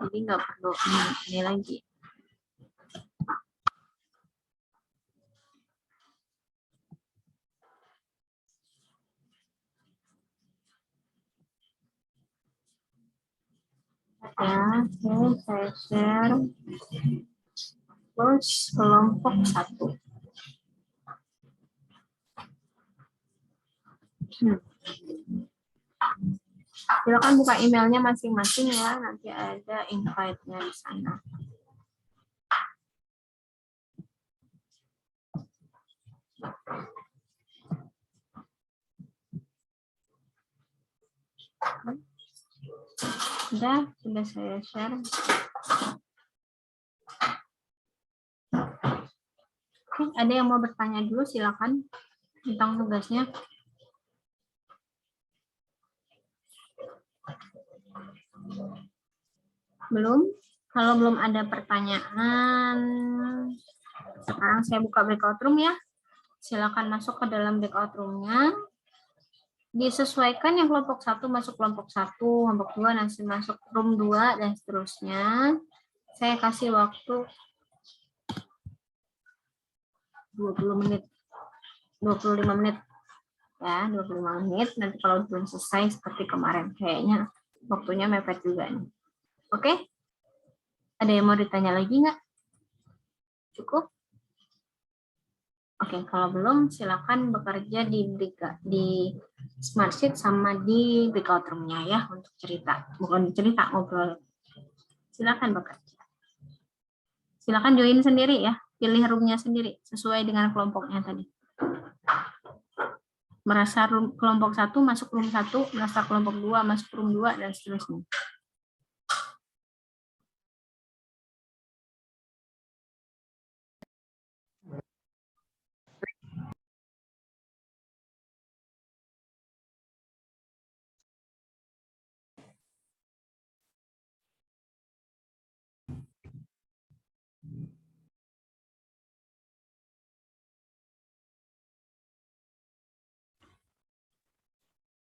Jadi nggak perlu ini lagi. Ya, oke, saya share. Terus kelompok 1. Silakan buka emailnya masing-masing ya, nanti ada invite-nya di sana. Sudah saya share. Oke, ada yang mau bertanya dulu, silakan tentang tugasnya. Belum? Kalau belum ada pertanyaan, sekarang saya buka breakout room ya. Silakan masuk ke dalam breakout room-nya. Disesuaikan yang kelompok 1 masuk kelompok 1, kelompok 2 nanti masuk room 2 dan seterusnya. Saya kasih waktu 20 menit. 25 menit. Ya, 25 menit. Nanti kalau belum selesai seperti kemarin kayaknya waktunya mepet juga nih. Oke? Ada yang mau ditanya lagi nggak? Cukup? Oke, kalau belum silakan bekerja di Smart Sheet sama di breakout room-nya ya untuk cerita. Bukan cerita, ngobrol. Silakan bekerja. Silakan join sendiri ya, pilih room-nya sendiri sesuai dengan kelompoknya tadi. Merasa kelompok 1 masuk room 1, merasa kelompok 2 masuk room 2 dan seterusnya.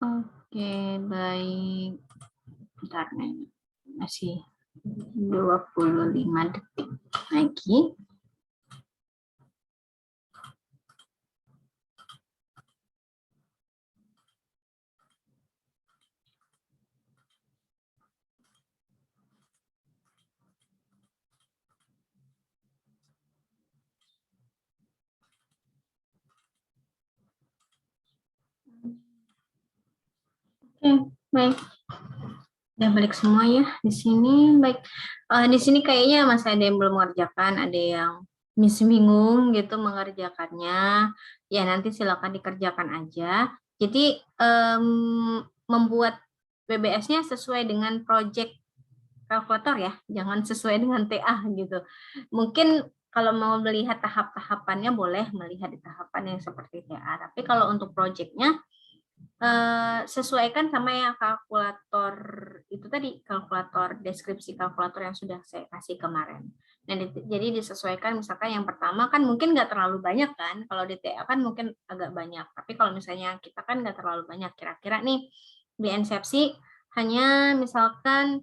Oke, baik. Bentar nih. Masih 25 detik lagi. Baik. Udah balik semua ya di sini. Baik. Di sini kayaknya masih ada yang belum mengerjakan, ada yang masih bingung gitu mengerjakannya. Ya nanti silakan dikerjakan aja. Jadi membuat BBS-nya sesuai dengan project kalkulator ya, jangan sesuai dengan TA gitu. Mungkin kalau mau melihat tahap-tahapannya boleh melihat di tahapan yang seperti TA. Tapi kalau untuk project-nya sesuaikan sama yang kalkulator itu tadi, kalkulator deskripsi kalkulator yang sudah saya kasih kemarin. Dan jadi disesuaikan, misalkan yang pertama kan mungkin nggak terlalu banyak kan, kalau di TA kan mungkin agak banyak. Tapi kalau misalnya kita kan nggak terlalu banyak, kira-kira nih di insepsi hanya misalkan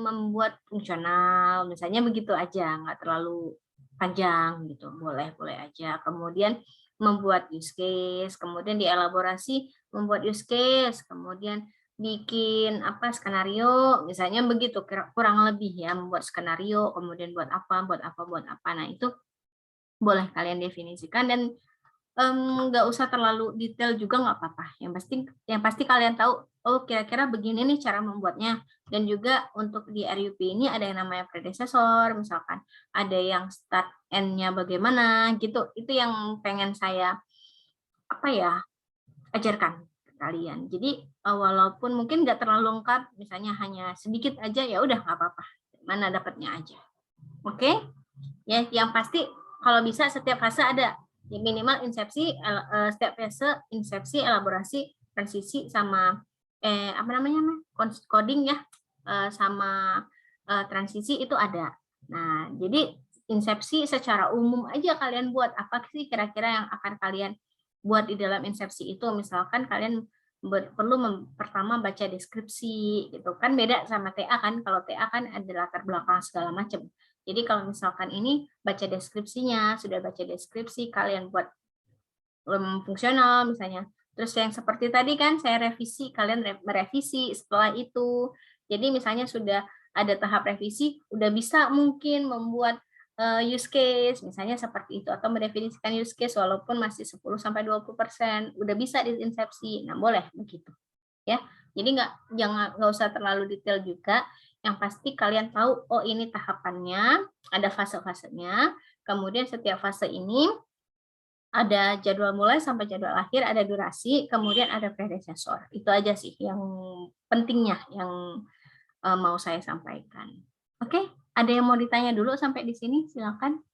membuat fungsional, misalnya begitu aja, nggak terlalu panjang gitu, boleh aja. Kemudian membuat use case, kemudian dielaborasi membuat use case, kemudian bikin apa skenario, misalnya begitu, kurang lebih ya, membuat skenario, kemudian buat apa. Nah itu boleh kalian definisikan dan nggak usah terlalu detail juga nggak apa-apa. Yang pasti kalian tahu, oh kira-kira begini nih cara membuatnya. Dan juga untuk di RUP ini ada yang namanya predecessor, misalkan ada yang start end-nya bagaimana gitu. Itu yang pengen saya ajarkan ke kalian. Jadi walaupun mungkin nggak terlalu lengkap, misalnya hanya sedikit aja, ya udah nggak apa-apa. Mana dapatnya aja. Oke? Ya, yang pasti kalau bisa setiap fase ada. Ya, minimal insepsi, setiap fase insepsi, elaborasi, transisi sama coding ya, sama transisi itu ada. Nah, jadi insepsi secara umum aja kalian buat apa sih kira-kira yang akan kalian buat di dalam insepsi itu. Misalkan kalian perlu pertama baca deskripsi gitu kan, beda sama TA kan. Kalau TA kan ada latar belakang segala macam. Jadi kalau misalkan ini baca deskripsinya, sudah baca deskripsi, kalian buat fungsional misalnya. Terus yang seperti tadi kan saya revisi, kalian merevisi setelah itu. Jadi misalnya sudah ada tahap revisi, udah bisa mungkin membuat use case, misalnya seperti itu, atau mendefinisikan use case walaupun masih 10-20%, udah bisa di insepsi. Nah, boleh begitu. Ya. Jadi nggak usah terlalu detail juga. Yang pasti kalian tahu, oh ini tahapannya, ada fase-fasenya, kemudian setiap fase ini ada jadwal mulai sampai jadwal akhir, ada durasi, kemudian ada predecessor. Itu aja sih yang pentingnya yang mau saya sampaikan. Oke, ada yang mau ditanya dulu sampai di sini? Silakan.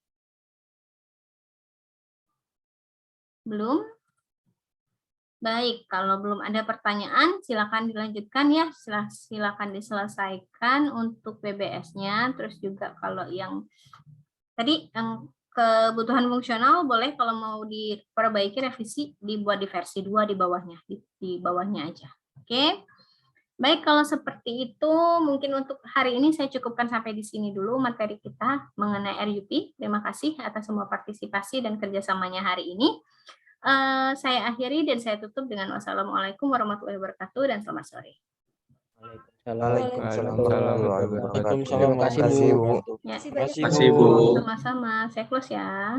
Belum? Baik, kalau belum ada pertanyaan, silakan dilanjutkan ya. Silakan diselesaikan untuk BBS-nya. Terus juga kalau yang tadi yang kebutuhan fungsional boleh kalau mau diperbaiki revisi dibuat di versi 2 di bawahnya, di bawahnya aja. Oke. Baik, kalau seperti itu mungkin untuk hari ini saya cukupkan sampai di sini dulu materi kita mengenai RUP. Terima kasih atas semua partisipasi dan kerjasamanya hari ini. Saya akhiri dan saya tutup dengan wassalamualaikum warahmatullahi wabarakatuh dan selamat sore. Waalaikumsalam. Waalaikumsalam. Terima kasih, Bu. Ya, Terima kasih, Bu. sama-sama. Saya close ya.